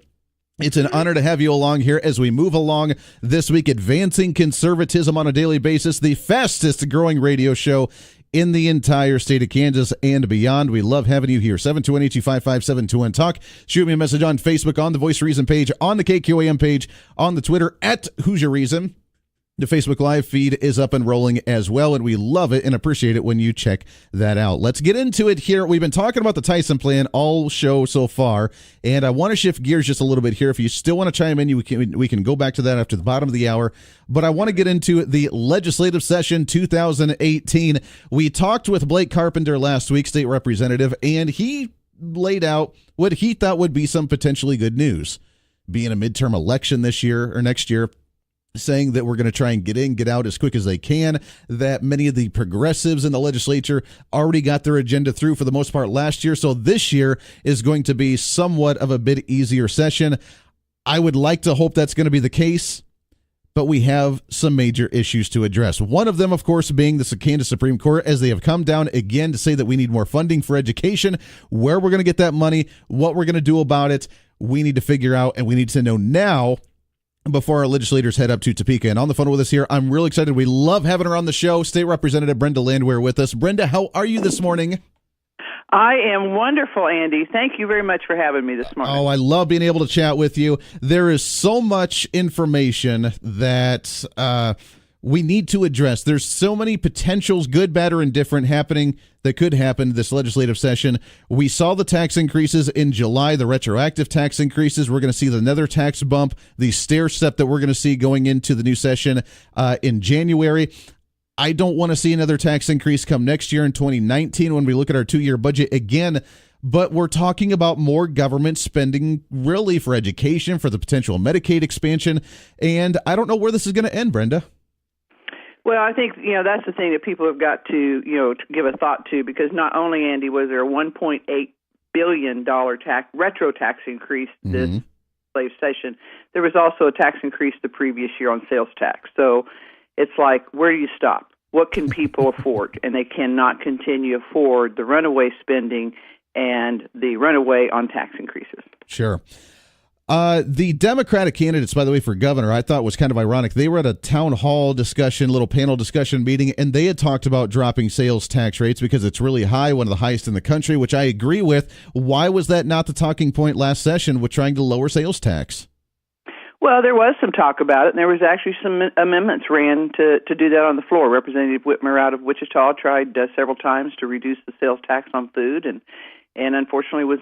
It's an honor to have you along here as we move along this week, advancing conservatism on a daily basis, the fastest growing radio show in the entire state of Kansas and beyond. We love having you here. 728-255-721-TALK. Shoot me a message on Facebook, on the Voice of Reason page, on the KQAM page, on the Twitter, at Hoosier Reason. The Facebook Live feed is up and rolling as well, and we love it and appreciate it when you check that out. Let's get into it here. We've been talking about the Tyson plan all show so far, and I want to shift gears just a little bit here. If you still want to chime in, we can go back to that after the bottom of the hour, but I want to get into the legislative session 2018. We talked with Blake Carpenter last week, State Representative, and he laid out what he thought would be some potentially good news. Being a midterm election this year or next year, saying that we're going to try and get in, get out as quick as they can, that many of the progressives in the legislature already got their agenda through for the most part last year. So this year is going to be somewhat of a bit easier session. I would like to hope that's going to be the case, but we have some major issues to address. One of them, of course, being the Kansas Supreme Court, as they have come down again to say that we need more funding for education, where we're going to get that money, what we're going to do about it. We need to figure out, and we need to know now before our legislators head up to Topeka. And on the phone with us here, I'm really excited. We love having her on the show. State Representative Brenda Landwehr with us. Brenda, how are you this morning? I am wonderful, Andy. Thank you very much for having me this morning. Oh, I love being able to chat with you. There is so much information that we need to address. There's so many potentials, good, bad, or indifferent, happening that could happen this legislative session. We saw the tax increases in July, the retroactive tax increases. We're going to see another tax bump, the stair step that we're going to see going into the new session in January. I don't want to see another tax increase come next year in 2019 when we look at our 2-year budget again. But we're talking about more government spending really for education, for the potential Medicaid expansion. And I don't know where this is going to end, Brenda. Well, I think, that's the thing that people have got to, to give a thought to, because not only, Andy, was there a $1.8 billion retro tax increase this legislative session, there was also a tax increase the previous year on sales tax. So it's like, where do you stop? What can people afford? And they cannot continue to afford the runaway spending and the runaway on tax increases. Sure. The Democratic candidates, by the way, for governor, I thought was kind of ironic. They were at a town hall discussion, little panel discussion meeting, and they had talked about dropping sales tax rates because it's really high, one of the highest in the country, which I agree with. Why was that not the talking point last session with trying to lower sales tax? Well, there was some talk about it, and there was actually some amendments ran to do that on the floor. Representative Whitmer out of Wichita tried several times to reduce the sales tax on food, and unfortunately was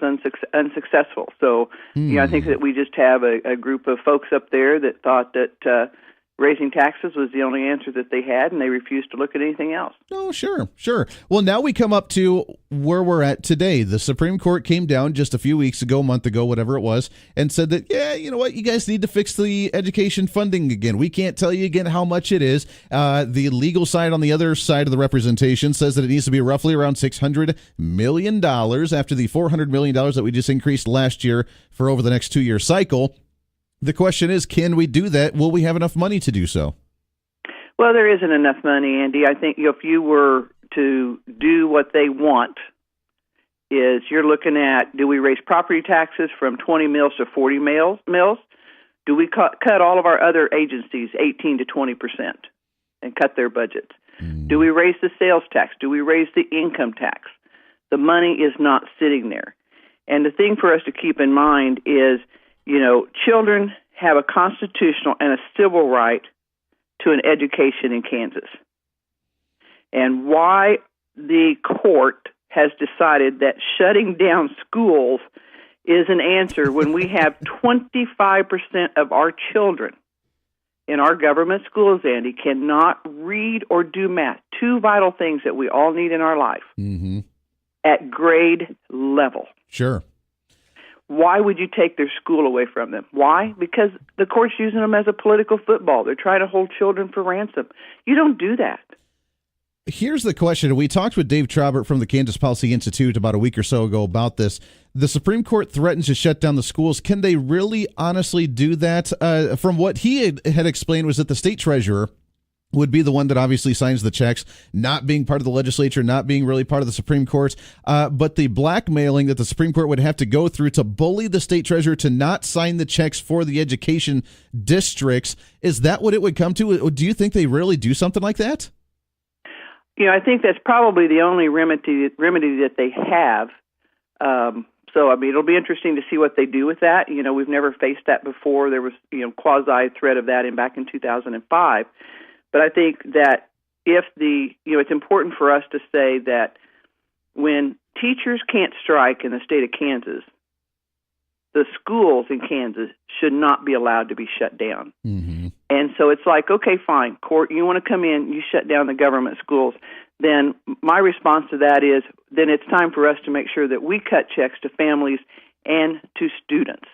unsuccessful. So, I think that we just have a group of folks up there that thought that raising taxes was the only answer that they had, and they refused to look at anything else. Oh, sure. Well, now we come up to where we're at today. The Supreme Court came down just a few weeks ago, month ago, whatever it was, and said that, yeah, you know what, you guys need to fix the education funding again. We can't tell you again how much it is. The legal side on the other side of the representation says that it needs to be roughly around $600 million after the $400 million that we just increased last year for over the next 2-year cycle. The question is, can we do that? Will we have enough money to do so? Well, there isn't enough money, Andy. I think if you were to do what they want, is you're looking at, do we raise property taxes from 20 mills to 40 mills? Do we cut all of our other agencies 18 to 20% and cut their budgets? Do we raise the sales tax? Do we raise the income tax? The money is not sitting there. And the thing for us to keep in mind is, children have a constitutional and a civil right to an education in Kansas. And why the court has decided that shutting down schools is an answer when we have 25% of our children in our government schools, Andy, cannot read or do math, 2 vital things that we all need in our life, at grade level. Sure. Why would you take their school away from them? Why? Because the court's using them as a political football. They're trying to hold children for ransom. You don't do that. Here's the question. We talked with Dave Traubert from the Kansas Policy Institute about a week or so ago about this. The Supreme Court threatens to shut down the schools. Can they really honestly do that? From what he had explained was that the state treasurer would be the one that obviously signs the checks, not being part of the legislature, not being really part of the Supreme Court, but the blackmailing that the Supreme Court would have to go through to bully the state treasurer to not sign the checks for the education districts. Is that what it would come to? Do you think they really do something like that? I think that's probably the only remedy that they have. So, it'll be interesting to see what they do with that. We've never faced that before. There was, quasi threat of that back in 2005. But I think that it's important for us to say that when teachers can't strike in the state of Kansas, the schools in Kansas should not be allowed to be shut down. Mm-hmm. And so it's like, okay, fine, court, you want to come in, you shut down the government schools. Then my response to that is, then it's time for us to make sure that we cut checks to families and to students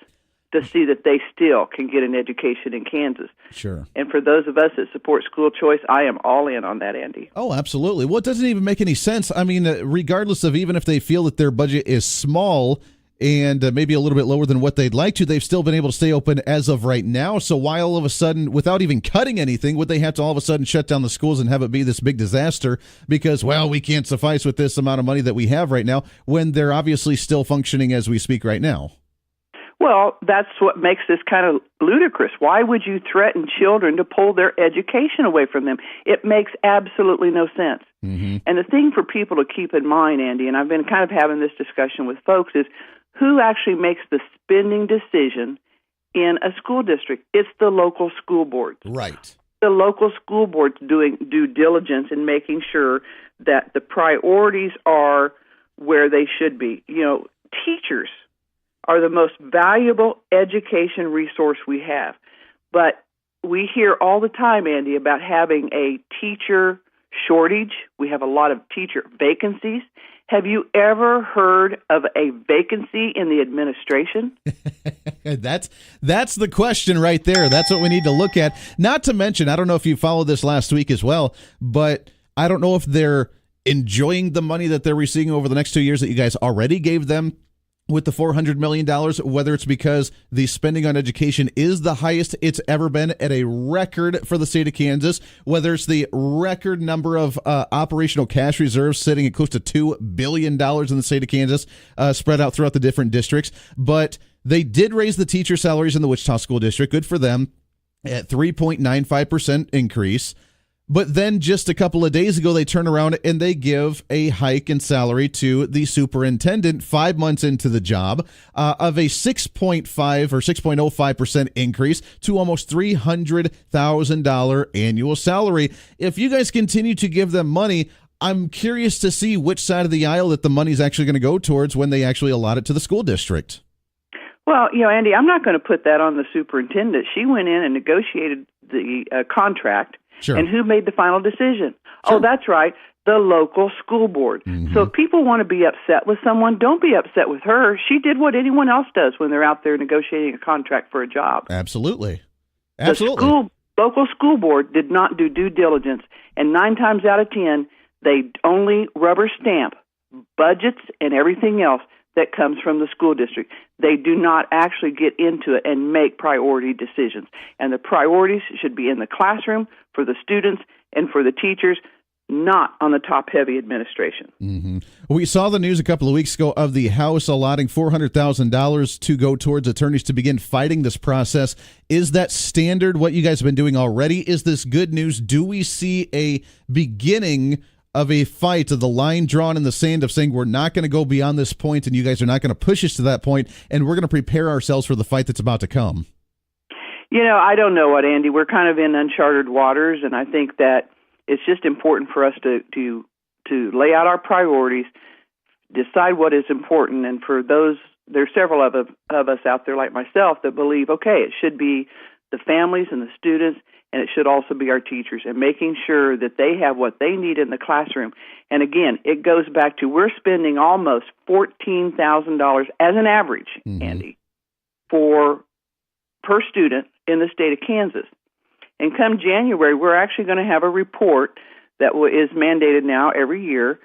to see that they still can get an education in Kansas. Sure. And for those of us that support school choice, I am all in on that, Andy. Oh, absolutely. Well, it doesn't even make any sense. I mean, regardless of even if they feel that their budget is small and maybe a little bit lower than what they'd like to, they've still been able to stay open as of right now. So why all of a sudden, without even cutting anything, would they have to all of a sudden shut down the schools and have it be this big disaster because, well, we can't suffice with this amount of money that we have right now when they're obviously still functioning as we speak right now? Well, that's what makes this kind of ludicrous. Why would you threaten children to pull their education away from them? It makes absolutely no sense. Mm-hmm. And the thing for people to keep in mind, Andy, and I've been kind of having this discussion with folks, is who actually makes the spending decision in a school district? It's the local school boards. Right. The local school boards doing due diligence and making sure that the priorities are where they should be. You know, teachers are the most valuable education resource we have. But we hear all the time, Andy, about having a teacher shortage. We have a lot of teacher vacancies. Have you ever heard of a vacancy in the administration? That's the question right there. That's what we need to look at. Not to mention, I don't know if you followed this last week as well, but I don't know if they're enjoying the money that they're receiving over the next 2 years that you guys already gave them with the $400 million, whether it's because the spending on education is the highest it's ever been at a record for the state of Kansas, whether it's the record number of operational cash reserves sitting at close to $2 billion in the state of Kansas, spread out throughout the different districts. But they did raise the teacher salaries in the Wichita School District. Good for them at 3.95% increase. But then just a couple of days ago, they turn around and they give a hike in salary to the superintendent 5 months into the job of a 6.5 or 6.05% increase to almost $300,000 annual salary. If you guys continue to give them money, I'm curious to see which side of the aisle that the money's actually going to go towards when they actually allot it to the school district. Well, you know, Andy, I'm not going to put that on the superintendent. She went in and negotiated the contract. Sure. And who made the final decision? Sure. Oh, that's right, the local school board. Mm-hmm. So if people want to be upset with someone, don't be upset with her. She did what anyone else does when they're out there negotiating a contract for a job. Absolutely. The local school board did not do due diligence, and 9 times out of 10, they only rubber stamp budgets and everything else that comes from the school district. They do not actually get into it and make priority decisions. And the priorities should be in the classroom for the students and for the teachers, not on the top-heavy administration. Mm-hmm. We saw the news a couple of weeks ago of the House allotting $400,000 to go towards attorneys to begin fighting this process. Is that standard what you guys have been doing already? Is this good news? Do we see a beginning of a fight, of the line drawn in the sand of saying we're not going to go beyond this point and you guys are not going to push us to that point and we're going to prepare ourselves for the fight that's about to come? You know, I don't know what, Andy. We're kind of in uncharted waters, and I think that it's just important for us to lay out our priorities, decide what is important, and for those, there's several of us out there like myself that believe, okay, it should be the families and the students, and it should also be our teachers, and making sure that they have what they need in the classroom. And again, it goes back to we're spending almost $14,000 as an average, mm-hmm. Andy, per student in the state of Kansas. And come January, we're actually going to have a report that is mandated now every year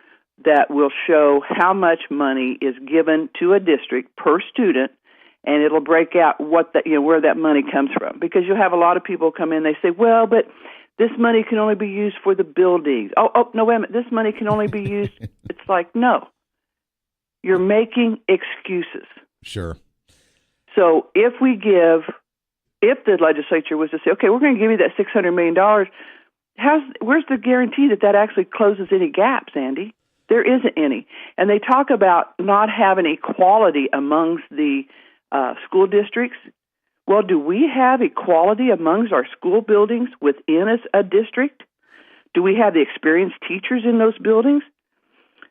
that will show how much money is given to a district per student, and it'll break out what that, where that money comes from. Because you'll have a lot of people come in, they say, well, but this money can only be used for the buildings. Oh, no, wait a minute, this money can only be used. It's like, no, you're making excuses. Sure. So if the legislature was to say, okay, we're going to give you that $600 million, where's the guarantee that actually closes any gaps, Andy? There isn't any. And they talk about not having equality amongst the school districts. Well, do we have equality amongst our school buildings within a district? Do we have the experienced teachers in those buildings?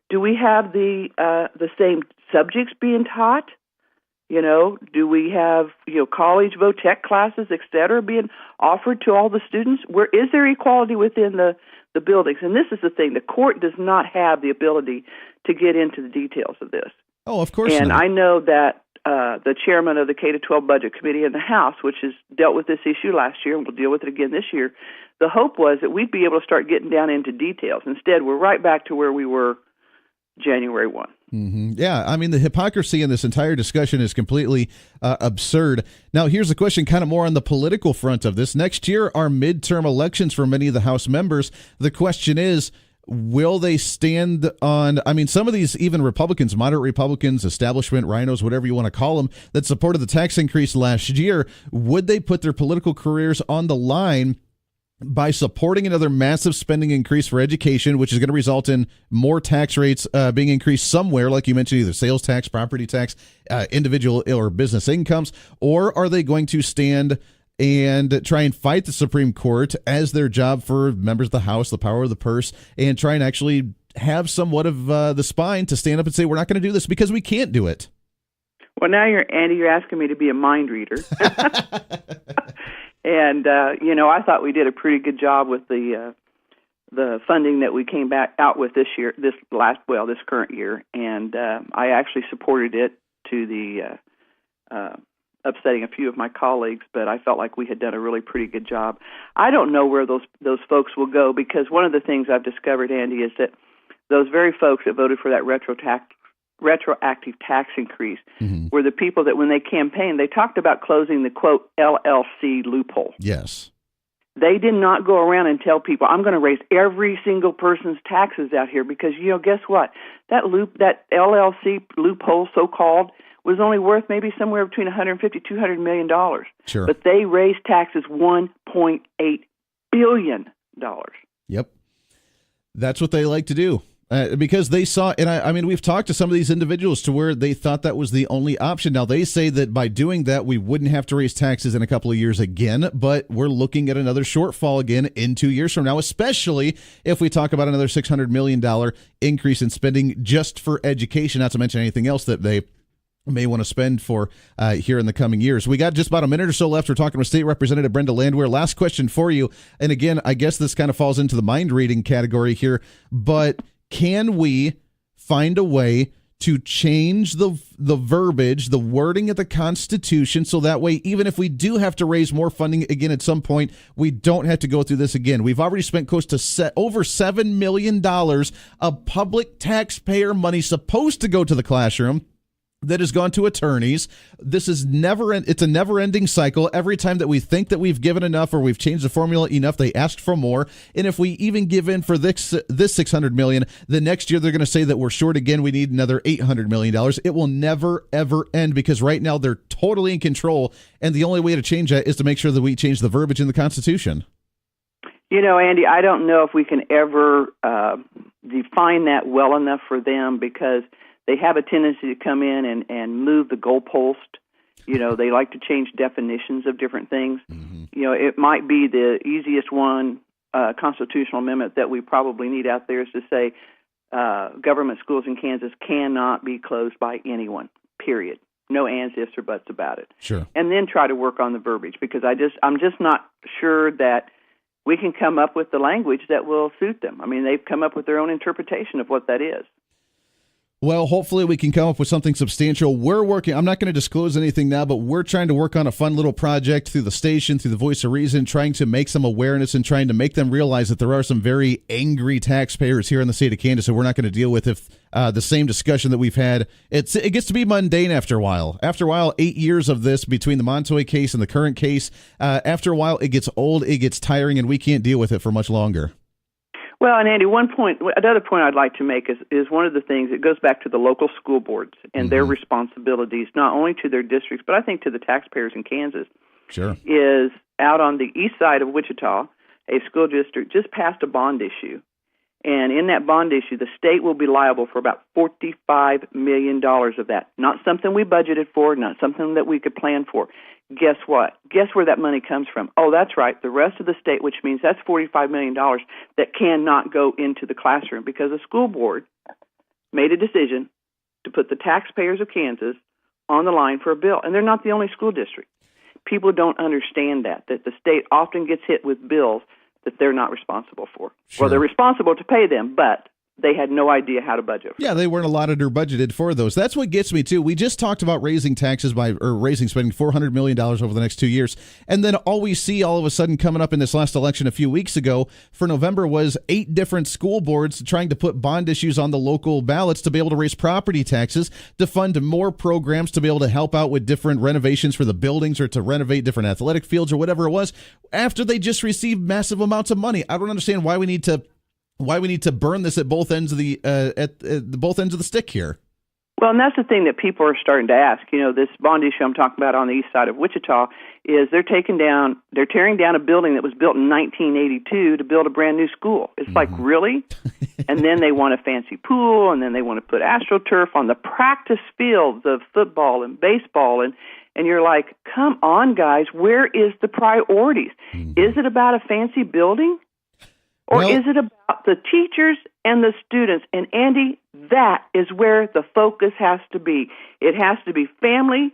Do we have the same subjects being taught? Do we have college vo-tech classes, et cetera, being offered to all the students? Where is there equality within the buildings? And this is the thing: the court does not have the ability to get into the details of this. Oh, of course and not. I know that the chairman of the K-12 Budget Committee in the House, which has dealt with this issue last year and will deal with it again this year, the hope was that we'd be able to start getting down into details. Instead, we're right back to where we were January 1. Mm-hmm. Yeah, I mean, the hypocrisy in this entire discussion is completely absurd. Now, here's a question kind of more on the political front of this. Next year are midterm elections for many of the House members. The question is, will they stand on, I mean, some of these, even Republicans, moderate Republicans, establishment, rhinos, whatever you want to call them, that supported the tax increase last year, would they put their political careers on the line by supporting another massive spending increase for education, which is going to result in more tax rates being increased somewhere, like you mentioned, either sales tax, property tax, individual or business incomes, or are they going to stand and try and fight the Supreme Court as their job for members of the House, the power of the purse, and try and actually have somewhat of the spine to stand up and say, we're not going to do this because we can't do it? Well, now you're asking me to be a mind reader. And, I thought we did a pretty good job with the funding that we came back out with this current year. And I actually supported it to the upsetting a few of my colleagues, but I felt like we had done a really pretty good job. I don't know where those folks will go, because one of the things I've discovered, Andy, is that those very folks that voted for that retroactive tax increase were the people that when they campaigned, they talked about closing the, quote, LLC loophole. Yes. They did not go around and tell people, I'm going to raise every single person's taxes out here, because, guess what? That LLC loophole, so-called, was only worth maybe somewhere between $150, $200 million. Sure. But they raised taxes $1.8 billion. Yep. That's what they like to do. Because they saw, and I mean, we've talked to some of these individuals to where they thought that was the only option. Now, they say that by doing that, we wouldn't have to raise taxes in a couple of years again, but we're looking at another shortfall again in 2 years from now, especially if we talk about another $600 million increase in spending just for education, not to mention anything else that they may want to spend for here in the coming years. We got just about a minute or so left. We're talking with State Representative Brenda Landwehr. Last question for you. And again, I guess this kind of falls into the mind reading category here, but can we find a way to change the verbiage, the wording of the Constitution, so that way, even if we do have to raise more funding again at some point, we don't have to go through this again? We've already spent close to over $7 million of public taxpayer money supposed to go to the classroom that has gone to attorneys. This is it's a never-ending cycle. Every time that we think that we've given enough or we've changed the formula enough, they ask for more. And if we even give in for this $600 million, the next year they're going to say that we're short again. We need another $800 million. It will never, ever end, because right now they're totally in control. And the only way to change that is to make sure that we change the verbiage in the Constitution. Andy, I don't know if we can ever define that well enough for them, because they have a tendency to come in and move the goalpost. They like to change definitions of different things. It might be the easiest one, constitutional amendment that we probably need out there, is to say government schools in Kansas cannot be closed by anyone, period. No ands, ifs, or buts about it. Sure. And then try to work on the verbiage, because I'm just not sure that we can come up with the language that will suit them. I mean, they've come up with their own interpretation of what that is. Well, hopefully we can come up with something substantial. We're working, I'm not going to disclose anything now, but we're trying to work on a fun little project through the station, through the Voice of Reason, trying to make some awareness and trying to make them realize that there are some very angry taxpayers here in the state of Kansas, so we're not going to deal with if the same discussion that we've had. It gets to be mundane after a while. After a while, 8 years of this between the Montoy case and the current case, after a while it gets old, it gets tiring, and we can't deal with it for much longer. Well, and Andy, another point I'd like to make is one of the things that goes back to the local school boards and their responsibilities, not only to their districts, but I think to the taxpayers in Kansas. Sure. Is out on the east side of Wichita, a school district just passed a bond issue. And in that bond issue, the state will be liable for about $45 million of that. Not something we budgeted for, not something that we could plan for. guess what? Guess where that money comes from? Oh, that's right. The rest of the state, which means that's $45 million that cannot go into the classroom because the school board made a decision to put the taxpayers of Kansas on the line for a bill. And they're not the only school district. People don't understand that the state often gets hit with bills that they're not responsible for. Sure. Well, they're responsible to pay them, but they had no idea how to budget. Yeah, they weren't allotted or budgeted for those. That's what gets me, too. We just talked about raising taxes spending $400 million over the next 2 years. And then all we see all of a sudden coming up in this last election a few weeks ago for November was 8 different school boards trying to put bond issues on the local ballots to be able to raise property taxes, to fund more programs to be able to help out with different renovations for the buildings or to renovate different athletic fields or whatever it was, after they just received massive amounts of money. I don't understand why we need to burn this at both ends of the both ends of the stick here. Well, and that's the thing that people are starting to ask. You know, this bond issue I'm talking about on the east side of Wichita is they're tearing down a building that was built in 1982 to build a brand new school. It's like, really? And then they want a fancy pool, and then they want to put AstroTurf on the practice fields of football and baseball, and you're like, come on, guys, where is the priorities? Is it about a fancy building? Or is it about the teachers and the students? And, Andy, that is where the focus has to be. It has to be family,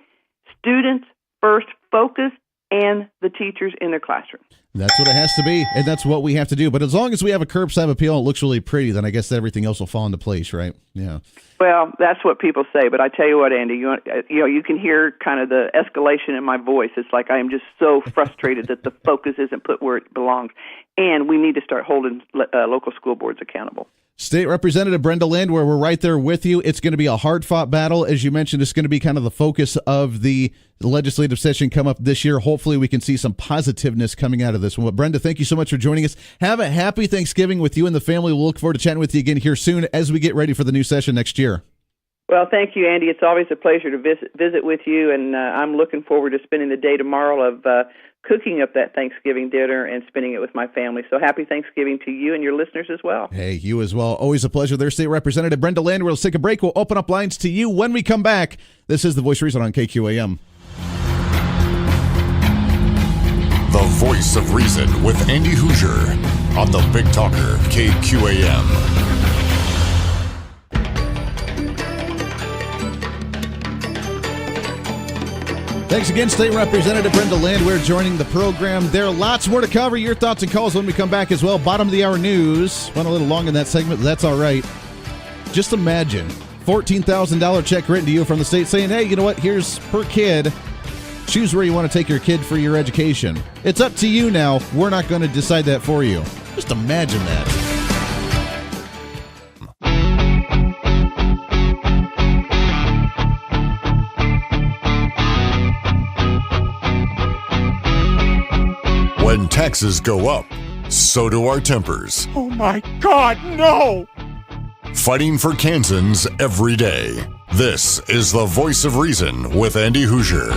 students first focus, and the teachers in their classroom. That's what it has to be, and that's what we have to do. But as long as we have a curbside appeal and it looks really pretty, then I guess everything else will fall into place, right? Yeah. Well, that's what people say. But I tell you what, Andy, you can hear kind of the escalation in my voice. It's like I am just so frustrated that the focus isn't put where it belongs. And we need to start holding local school boards accountable. State Representative Brenda Landwehr, we're right there with you. It's going to be a hard-fought battle. As you mentioned, it's going to be kind of the focus of the legislative session come up this year. Hopefully we can see some positiveness coming out of this one. But Brenda, thank you so much for joining us. Have a happy Thanksgiving with you and the family. We'll look forward to chatting with you again here soon as we get ready for the new session next year. Well, thank you, Andy. It's always a pleasure to visit with you, and I'm looking forward to spending the day tomorrow of cooking up that Thanksgiving dinner and spending it with my family. So happy Thanksgiving to you and your listeners as well. Hey, you as well. Always a pleasure there, State Representative Brenda Landwehr. Let's take a break. We'll open up lines to you when we come back. This is The Voice of Reason on KQAM. The Voice of Reason with Andy Hoosier on the Big Talker KQAM. Thanks again, State Representative Brenda Landwehr joining the program. There are lots more to cover. Your thoughts and calls when we come back as well. Bottom of the hour news. Went a little long in that segment, but that's all right. Just imagine $14,000 check written to you from the state saying, hey, you know what? Here's per kid. Choose where you want to take your kid for your education. It's up to you now. We're not going to decide that for you. Just imagine that. When taxes go up, so do our tempers. Oh my God, no! Fighting for Kansans every day. This is the Voice of Reason with Andy Hoosier.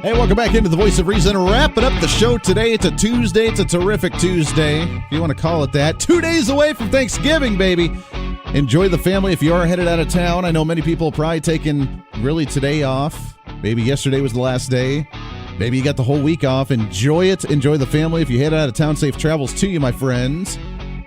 Hey, welcome back into the Voice of Reason. Wrapping up the show today. It's a Tuesday. It's a terrific Tuesday, if you want to call it that. 2 days away from Thanksgiving, baby. Enjoy the family if you are headed out of town. I know many people are probably taking really today off. Maybe yesterday was the last day. Maybe you got the whole week off. Enjoy it. Enjoy the family. If you head out of town, safe travels to you, my friends.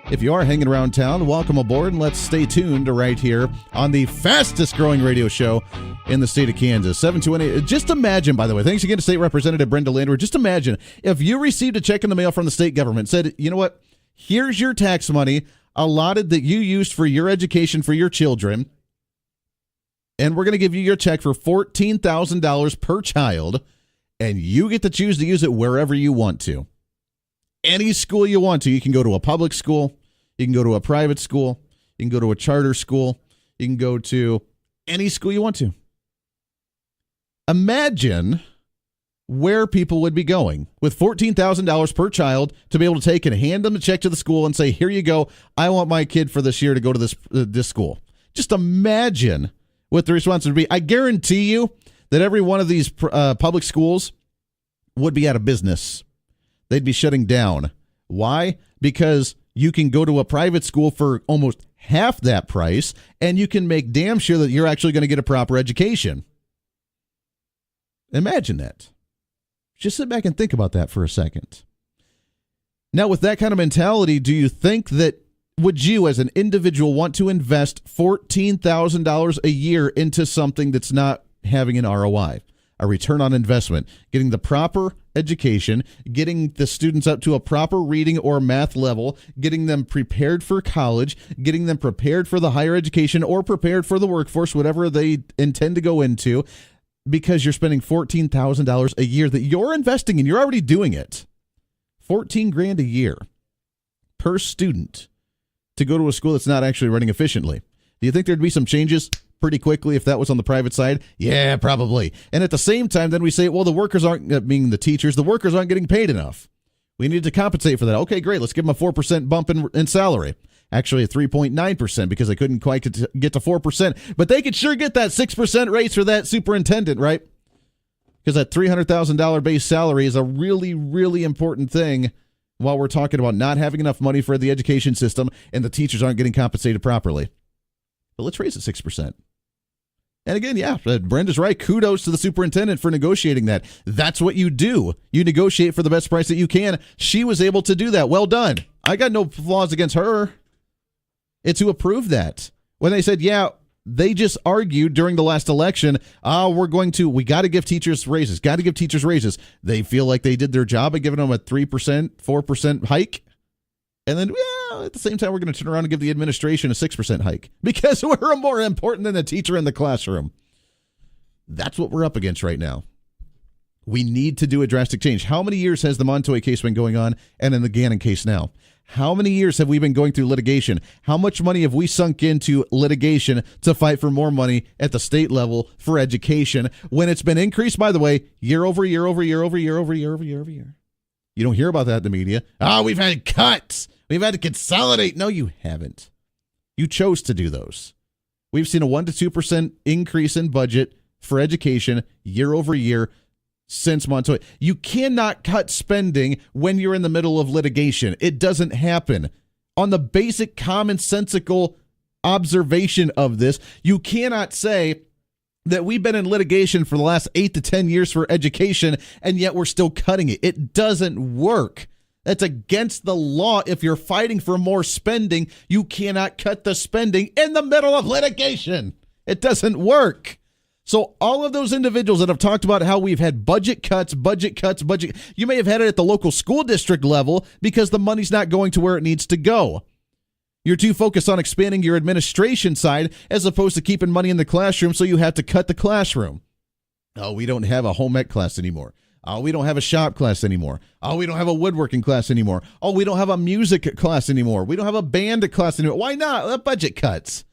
If you are hanging around town, welcome aboard, and let's stay tuned right here on the fastest growing radio show in the state of Kansas. 728. Just imagine, by the way, thanks again to State Representative Brenda Landwehr. Just imagine if you received a check in the mail from the state government, said, you know what, here's your tax money allotted that you used for your education for your children, and we're going to give you your check for $14,000 per child, and you get to choose to use it wherever you want to. Any school you want to. You can go to a public school. You can go to a private school. You can go to a charter school. You can go to any school you want to. Imagine where people would be going with $14,000 per child to be able to take and hand them a check to the school and say, here you go. I want my kid for this year to go to this school. Just imagine what the response would be. I guarantee you that every one of these public schools would be out of business. They'd be shutting down. Why? Because you can go to a private school for almost half that price, and you can make damn sure that you're actually going to get a proper education. Imagine that. Just sit back and think about that for a second. Now, with that kind of mentality, do you think that would you as an individual want to invest $14,000 a year into something that's not having an ROI, a return on investment, getting the proper education, getting the students up to a proper reading or math level, getting them prepared for college, getting them prepared for the higher education or prepared for the workforce, whatever they intend to go into, because you're spending $14,000 a year that you're investing in. You're already doing it. $14,000 a year per student to go to a school that's not actually running efficiently. Do you think there'd be some changes pretty quickly if that was on the private side? Yeah, probably. And at the same time, then we say, well, the workers aren't, being the teachers, the workers aren't getting paid enough. We need to compensate for that. Okay, great. Let's give them a 4% bump in salary. Actually, a 3.9% because they couldn't quite get to 4%. But they could sure get that 6% raise for that superintendent, right? Because that $300,000 base salary is a really, really important thing while we're talking about not having enough money for the education system and the teachers aren't getting compensated properly. But let's raise it 6%. And again, yeah, Brenda's right. Kudos to the superintendent for negotiating that. That's what you do. You negotiate for the best price that you can. She was able to do that. Well done. I got no flaws against her. It's who approved that. When they said, yeah, they just argued during the last election, we got to give teachers raises, They feel like they did their job by giving them a 3%, 4% hike. And then, at the same time, we're going to turn around and give the administration a 6% hike because we're more important than the teacher in the classroom. That's what we're up against right now. We need to do a drastic change. How many years has the Montoya case been going on and in the Gannon case now? How many years have we been going through litigation? How much money have we sunk into litigation to fight for more money at the state level for education when it's been increased, by the way, year over year over year over year over year over year over year? You don't hear about that in the media. We've had cuts. We've had to consolidate. No, you haven't. You chose to do those. We've seen a 1% to 2% increase in budget for education year over year since Montoya. You cannot cut spending when you're in the middle of litigation. It doesn't happen. On the basic commonsensical observation of this, you cannot say that we've been in litigation for the last 8 to 10 years for education, and yet we're still cutting it. It doesn't work. That's against the law. If you're fighting for more spending, you cannot cut the spending in the middle of litigation. It doesn't work. So all of those individuals that have talked about how we've had budget cuts, you may have had it at the local school district level because the money's not going to where it needs to go. You're too focused on expanding your administration side as opposed to keeping money in the classroom, so you have to cut the classroom. We don't have a home ec class anymore. We don't have a shop class anymore. We don't have a woodworking class anymore. We don't have a music class anymore. We don't have a band class anymore. Why not? Budget cuts.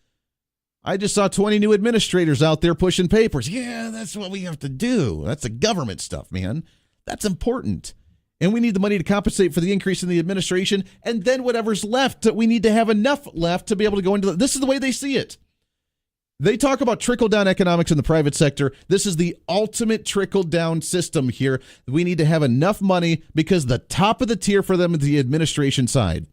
I just saw 20 new administrators out there pushing papers. Yeah, that's what we have to do. That's the government stuff, man. That's important. And we need the money to compensate for the increase in the administration. And then whatever's left, we need to have enough left to be able to go into this is the way they see it. They talk about trickle-down economics in the private sector. This is the ultimate trickle-down system here. We need to have enough money because the top of the tier for them is the administration side.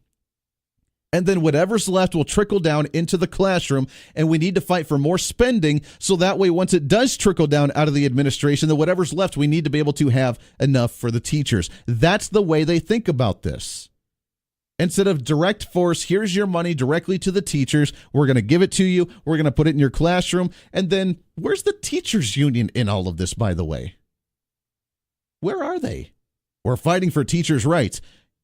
And then whatever's left will trickle down into the classroom, and we need to fight for more spending so that way once it does trickle down out of the administration, then whatever's left, we need to be able to have enough for the teachers. That's the way they think about this. Instead of direct force, here's your money directly to the teachers. We're going to give it to you. We're going to put it in your classroom. And then where's the teachers union in all of this, by the way? Where are they? We're fighting for teachers' rights.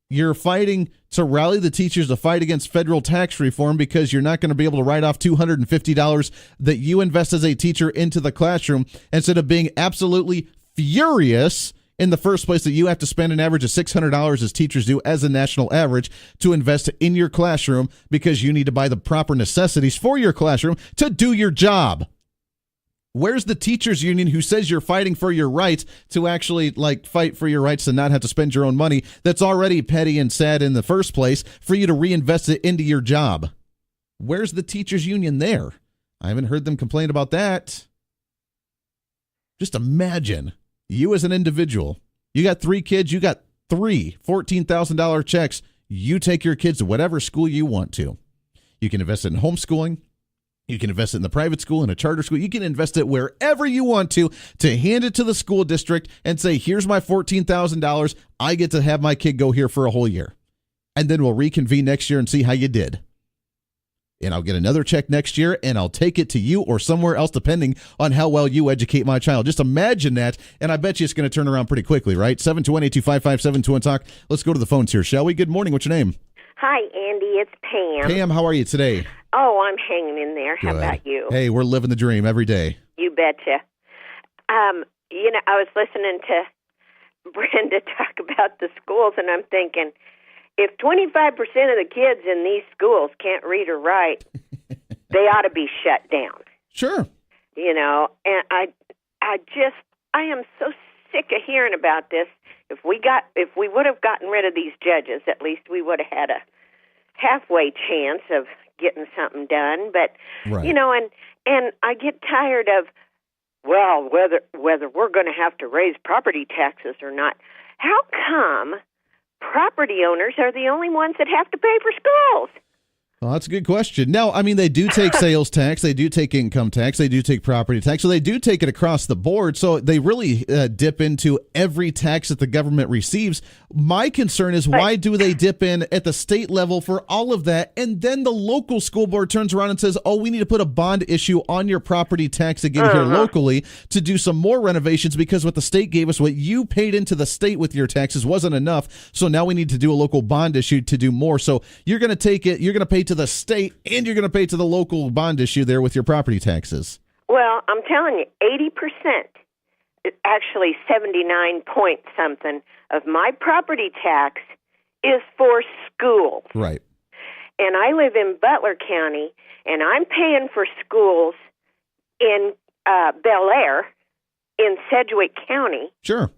You're fighting to rally the teachers to fight against federal tax reform because you're not going to be able to write off $250 that you invest as a teacher into the classroom instead of being absolutely furious in the first place that you have to spend an average of $600 as teachers do as a national average to invest in your classroom because you need to buy the proper necessities for your classroom to do your job. Where's the teachers union who says you're fighting for your rights to actually fight for your rights to not have to spend your own money that's already petty and sad in the first place for you to reinvest it into your job? Where's the teachers union there? I haven't heard them complain about that. Just imagine you as an individual, you got 3 kids, you got 3 $14,000 checks. You take your kids to whatever school you want to. You can invest it in homeschooling. You can invest it in the private school, in a charter school. You can invest it wherever you want to hand it to the school district and say, here's my $14,000. I get to have my kid go here for a whole year. And then we'll reconvene next year and see how you did. And I'll get another check next year, and I'll take it to you or somewhere else, depending on how well you educate my child. Just imagine that, and I bet you it's going to turn around pretty quickly, right? 721-825-5721-TALK. Let's go to the phones here, shall we? Good morning. What's your name? Hi, Andy. It's Pam. Pam, how are you today? Oh, I'm hanging in there. How Good. about you? Hey, we're living the dream every day. You betcha. I was listening to Brenda talk about the schools, and I'm thinking, if 25% of the kids in these schools can't read or write, they ought to be shut down. Sure. And I am so sick of hearing about this. If we would have gotten rid of these judges, at least we would have had a halfway chance of getting something done. But right. And I get tired of, well, whether we're going to have to raise property taxes or not. How come property owners are the only ones that have to pay for schools? Well, that's a good question. Now, I mean, they do take sales tax, they do take income tax, they do take property tax, so they do take it across the board. So they really dip into every tax that the government receives. My concern is, why do they dip in at the state level for all of that, and then the local school board turns around and says, oh, we need to put a bond issue on your property tax again here locally to do some more renovations, because what the state gave us, what you paid into the state with your taxes, wasn't enough. So now we need to do a local bond issue to do more. So you're going to take it, you're going to pay to the state, and you're going to pay to the local bond issue there with your property taxes. Well, I'm telling you, 80%, actually 79 point something of my property tax is for schools. Right. And I live in Butler County, and I'm paying for schools in Bel Air, in Sedgwick County. Sure.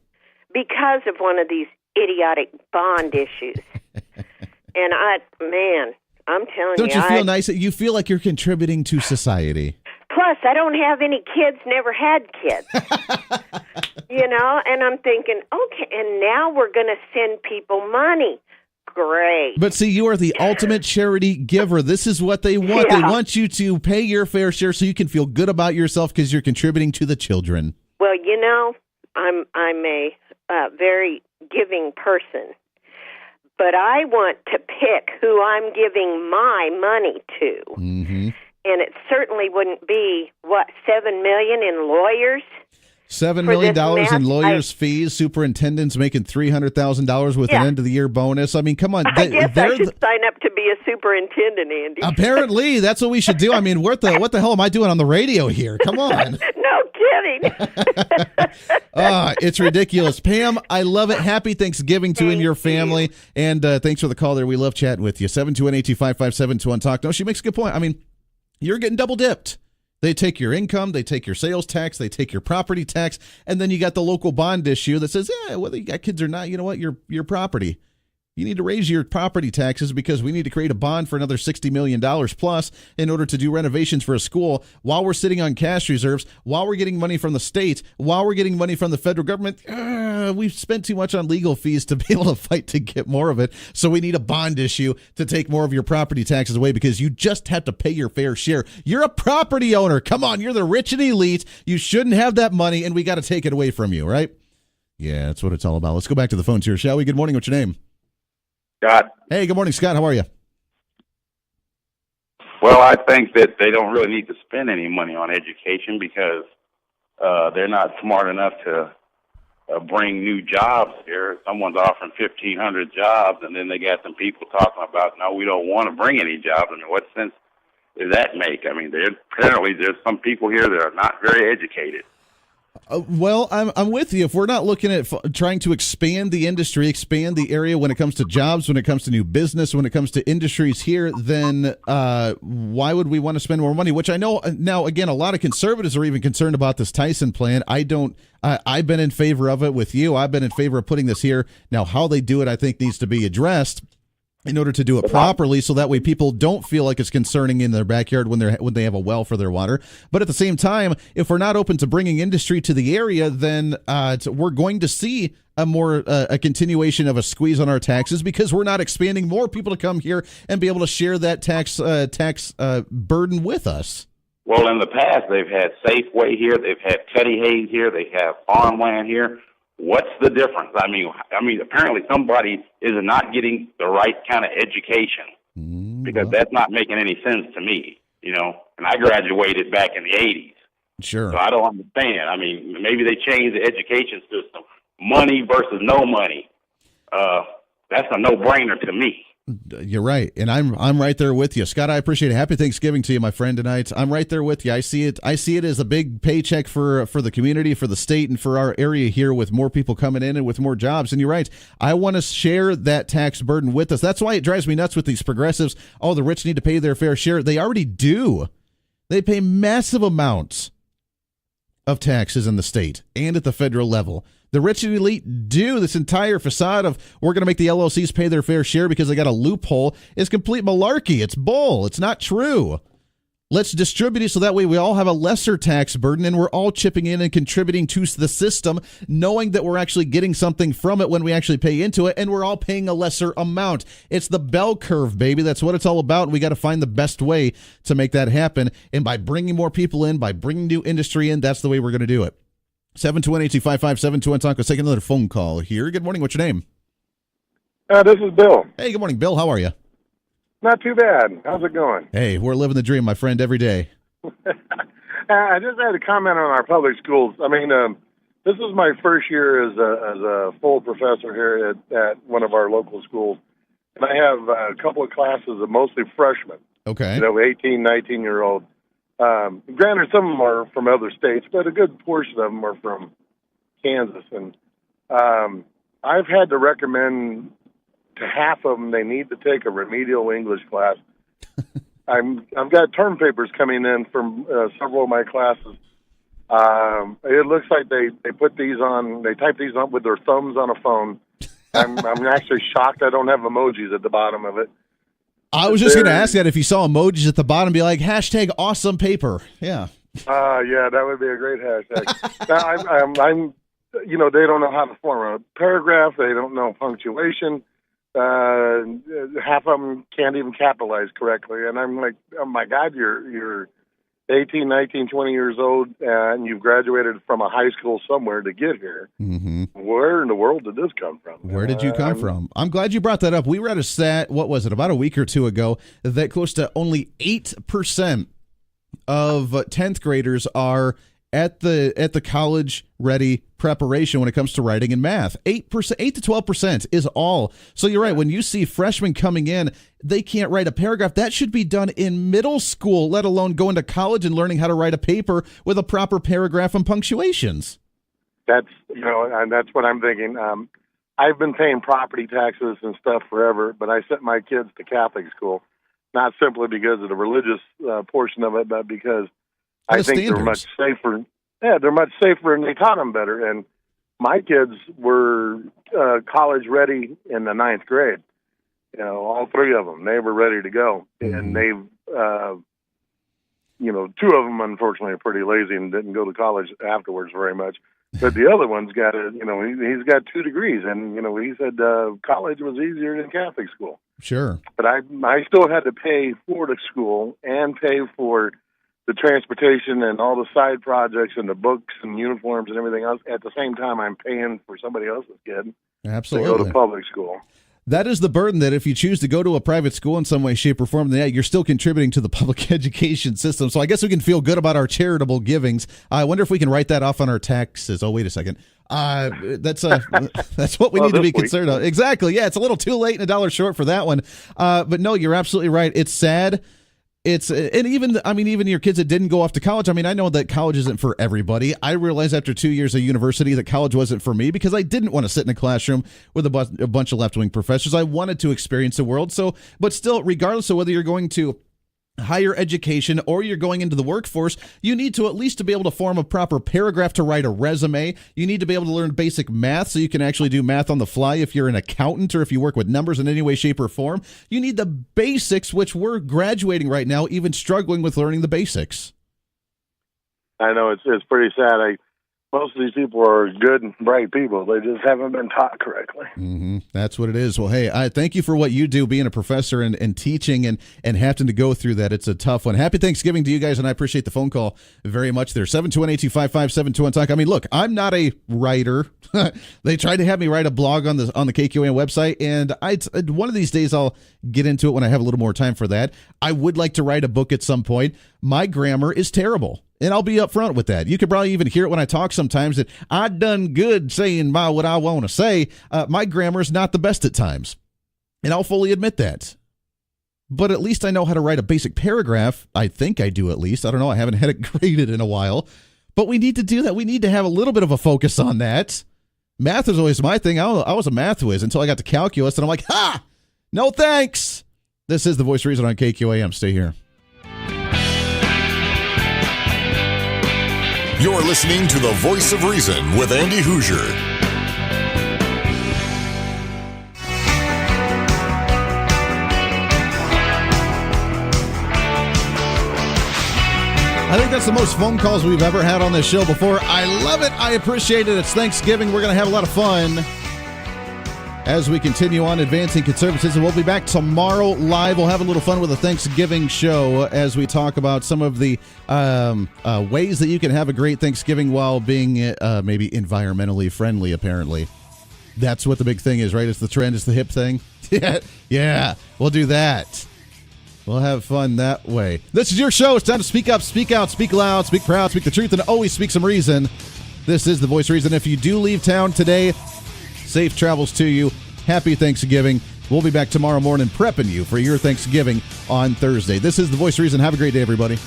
Because of one of these idiotic bond issues. And I'm telling you. Don't you feel nice that you feel like you're contributing to society? Plus, I don't have any kids, never had kids. And I'm thinking, okay, and now we're going to send people money. Great. But see, you are the ultimate charity giver. This is what they want. Yeah. They want you to pay your fair share so you can feel good about yourself because you're contributing to the children. Well, I'm a very giving person. But I want to pick who I'm giving my money to. Mm-hmm. And it certainly wouldn't be, $7 million in lawyers? $7 million in lawyers' fees, superintendents making $300,000 with an end-of-the-year bonus. I mean, come on. I guess I should sign up to be a superintendent, Andy. Apparently, that's what we should do. I mean, what the hell am I doing on the radio here? Come on. No kidding. It's ridiculous. Pam, I love it. Happy Thanksgiving to you and your family. And thanks for the call there. We love chatting with you. 721-825-5721-TALK. No, she makes a good point. I mean, you're getting double dipped. They take your income, they take your sales tax, they take your property tax, and then you got the local bond issue that says, yeah, whether you got kids or not, you know what, your property. You need to raise your property taxes because we need to create a bond for another $60 million plus in order to do renovations for a school while we're sitting on cash reserves, while we're getting money from the state, while we're getting money from the federal government. We've spent too much on legal fees to be able to fight to get more of it. So we need a bond issue to take more of your property taxes away because you just have to pay your fair share. You're a property owner. Come on, you're the rich and elite. You shouldn't have that money, and we got to take it away from you, right? Yeah, that's what it's all about. Let's go back to the phones here, shall we? Good morning. What's your name? Scott. Hey, good morning, Scott. How are you? Well, I think that they don't really need to spend any money on education because they're not smart enough to bring new jobs here. Someone's offering 1,500 jobs, and then they got some people talking about, no, we don't want to bring any jobs. I mean, what sense does that make? I mean, apparently there's some people here that are not very educated. Well, I'm with you. If we're not looking at trying to expand the industry, expand the area when it comes to jobs, when it comes to new business, when it comes to industries here, then why would we want to spend more money? Which I know now, again, a lot of conservatives are even concerned about this Tyson plan. I've been in favor of it with you. I've been in favor of putting this here. Now, how they do it, I think, needs to be addressed in order to do it properly, so that way people don't feel like it's concerning in their backyard when they have a well for their water. But at the same time, if we're not open to bringing industry to the area, then we're going to see a continuation of a squeeze on our taxes because we're not expanding more people to come here and be able to share that tax burden with us. Well, in the past, they've had Safeway here, they've had Teddy Hayes here, they have farmland here. What's the difference? I mean, apparently somebody is not getting the right kind of education because that's not making any sense to me, you know. And I graduated back in the 80s. Sure. So I don't understand. I mean, maybe they changed the education system. Money versus no money. That's a no-brainer to me. You're right, and I'm right there with you, Scott. I appreciate it. Happy Thanksgiving to you, my friend. Tonight, I'm right there with you. I see it as a big paycheck for the community, for the state, and for our area here, with more people coming in and with more jobs. And you're right. I want to share that tax burden with us. That's why it drives me nuts with these progressives. Oh, the rich need to pay their fair share. They already do. They pay massive amounts of taxes in the state and at the federal level. The rich and elite do. This entire facade of we're going to make the LLCs pay their fair share because they got a loophole is complete malarkey. It's bull. It's not true. Let's distribute it so that way we all have a lesser tax burden and we're all chipping in and contributing to the system, knowing that we're actually getting something from it when we actually pay into it, and we're all paying a lesser amount. It's the bell curve, baby. That's what it's all about. And we got to find the best way to make that happen. And by bringing more people in, by bringing new industry in, that's the way we're going to do it. 721-8255-721 Talk. Let's take another phone call here. Good morning. What's your name? This is Bill. Hey, good morning, Bill. How are you? Not too bad. How's it going? Hey, we're living the dream, my friend, every day. I just had a comment on our public schools. I mean, this is my first year as a full professor here at one of our local schools. And I have a couple of classes of mostly freshmen. Okay. 18, 19-year-old. Granted, some of them are from other states, but a good portion of them are from Kansas. And I've had to recommend to half of them they need to take a remedial English class. I've got term papers coming in from several of my classes. It looks like they put these on, they type these on with their thumbs on a phone. I'm actually shocked I don't have emojis at the bottom of it. I was just going to ask that if you saw emojis at the bottom, be like, hashtag awesome paper. Yeah. Yeah, that would be a great hashtag. Now, I'm they don't know how to form a paragraph. They don't know punctuation. Half of them can't even capitalize correctly. And I'm like, oh my God, you're 18, 19, 20 years old, and you've graduated from a high school somewhere to get here. Mm-hmm. Where in the world did this come from? Where did you come from? I'm glad you brought that up. We read a stat, what was it, about a week or two ago, that close to only 8% of 10th graders are at the college-ready preparation when it comes to writing and math. 8% to 12% is all. So you're right. When you see freshmen coming in, they can't write a paragraph. That should be done in middle school, let alone going to college and learning how to write a paper with a proper paragraph and punctuations. That's and that's what I'm thinking. I've been paying property taxes and stuff forever, but I sent my kids to Catholic school, not simply because of the religious portion of it, but because I think they're much safer. Yeah, they're much safer, and they taught them better. And my kids were college ready in the 9th grade. All three of them, they were ready to go. Mm-hmm. And they've, two of them, unfortunately, are pretty lazy and didn't go to college afterwards very much. But the other one's got he's got 2 degrees, and he said college was easier than Catholic school. Sure. But I still had to pay for the school and pay for the transportation and all the side projects and the books and uniforms and everything else. At the same time, I'm paying for somebody else's kid Absolutely. to go to public school. That is the burden, that if you choose to go to a private school in some way, shape, or form, then you're still contributing to the public education system. So I guess we can feel good about our charitable givings. I wonder if we can write that off on our taxes. Oh, wait a second. That's what we need to be concerned of. Exactly. Yeah, it's a little too late and $1 short for that one. But no, you're absolutely right. It's sad. Even your kids that didn't go off to college. I know that college isn't for everybody. I realized after 2 years of university that college wasn't for me because I didn't want to sit in a classroom with a bunch of left-wing professors. I wanted to experience the world. But still, regardless of whether you're going to higher education or you're going into the workforce, you need to at least to be able to form a proper paragraph to write a resume. You need to be able to learn basic math so you can actually do math on the fly if you're an accountant or if you work with numbers in any way, shape, or form. You need the basics, which we're graduating right now, even struggling with learning the basics. I know it's pretty sad. most of these people are good and bright people. They just haven't been taught correctly. Mm-hmm. That's what it is. Well, hey, I thank you for what you do, being a professor and teaching and having to go through that. It's a tough one. Happy Thanksgiving to you guys, and I appreciate the phone call very much there. 721-825-5721-TALK. I mean, look, I'm not a writer. They tried to have me write a blog on the KQAM website, and one of these days I'll get into it when I have a little more time for that. I would like to write a book at some point. My grammar is terrible. And I'll be upfront with that. You could probably even hear it when I talk sometimes that I done good saying what I want to say. My grammar is not the best at times. And I'll fully admit that. But at least I know how to write a basic paragraph. I think I do at least. I don't know. I haven't had it graded in a while. But we need to do that. We need to have a little bit of a focus on that. Math is always my thing. I was a math whiz until I got to calculus. And I'm like, no thanks. This is The Voice of Reason on KQAM. Stay here. You're listening to The Voice of Reason with Andy Hoosier. I think that's the most phone calls we've ever had on this show before. I love it. I appreciate it. It's Thanksgiving. We're going to have a lot of fun as we continue on advancing conservatism. We'll be back tomorrow live. We'll have a little fun with a Thanksgiving show as we talk about some of the ways that you can have a great Thanksgiving while being maybe environmentally friendly, apparently. That's what the big thing is, right? It's the trend. It's the hip thing. Yeah, we'll do that. We'll have fun that way. This is your show. It's time to speak up, speak out, speak loud, speak proud, speak the truth, and always speak some reason. This is The Voice of Reason. If you do leave town today, safe travels to you. Happy Thanksgiving. We'll be back tomorrow morning prepping you for your Thanksgiving on Thursday. This is The Voice of Reason. Have a great day, everybody.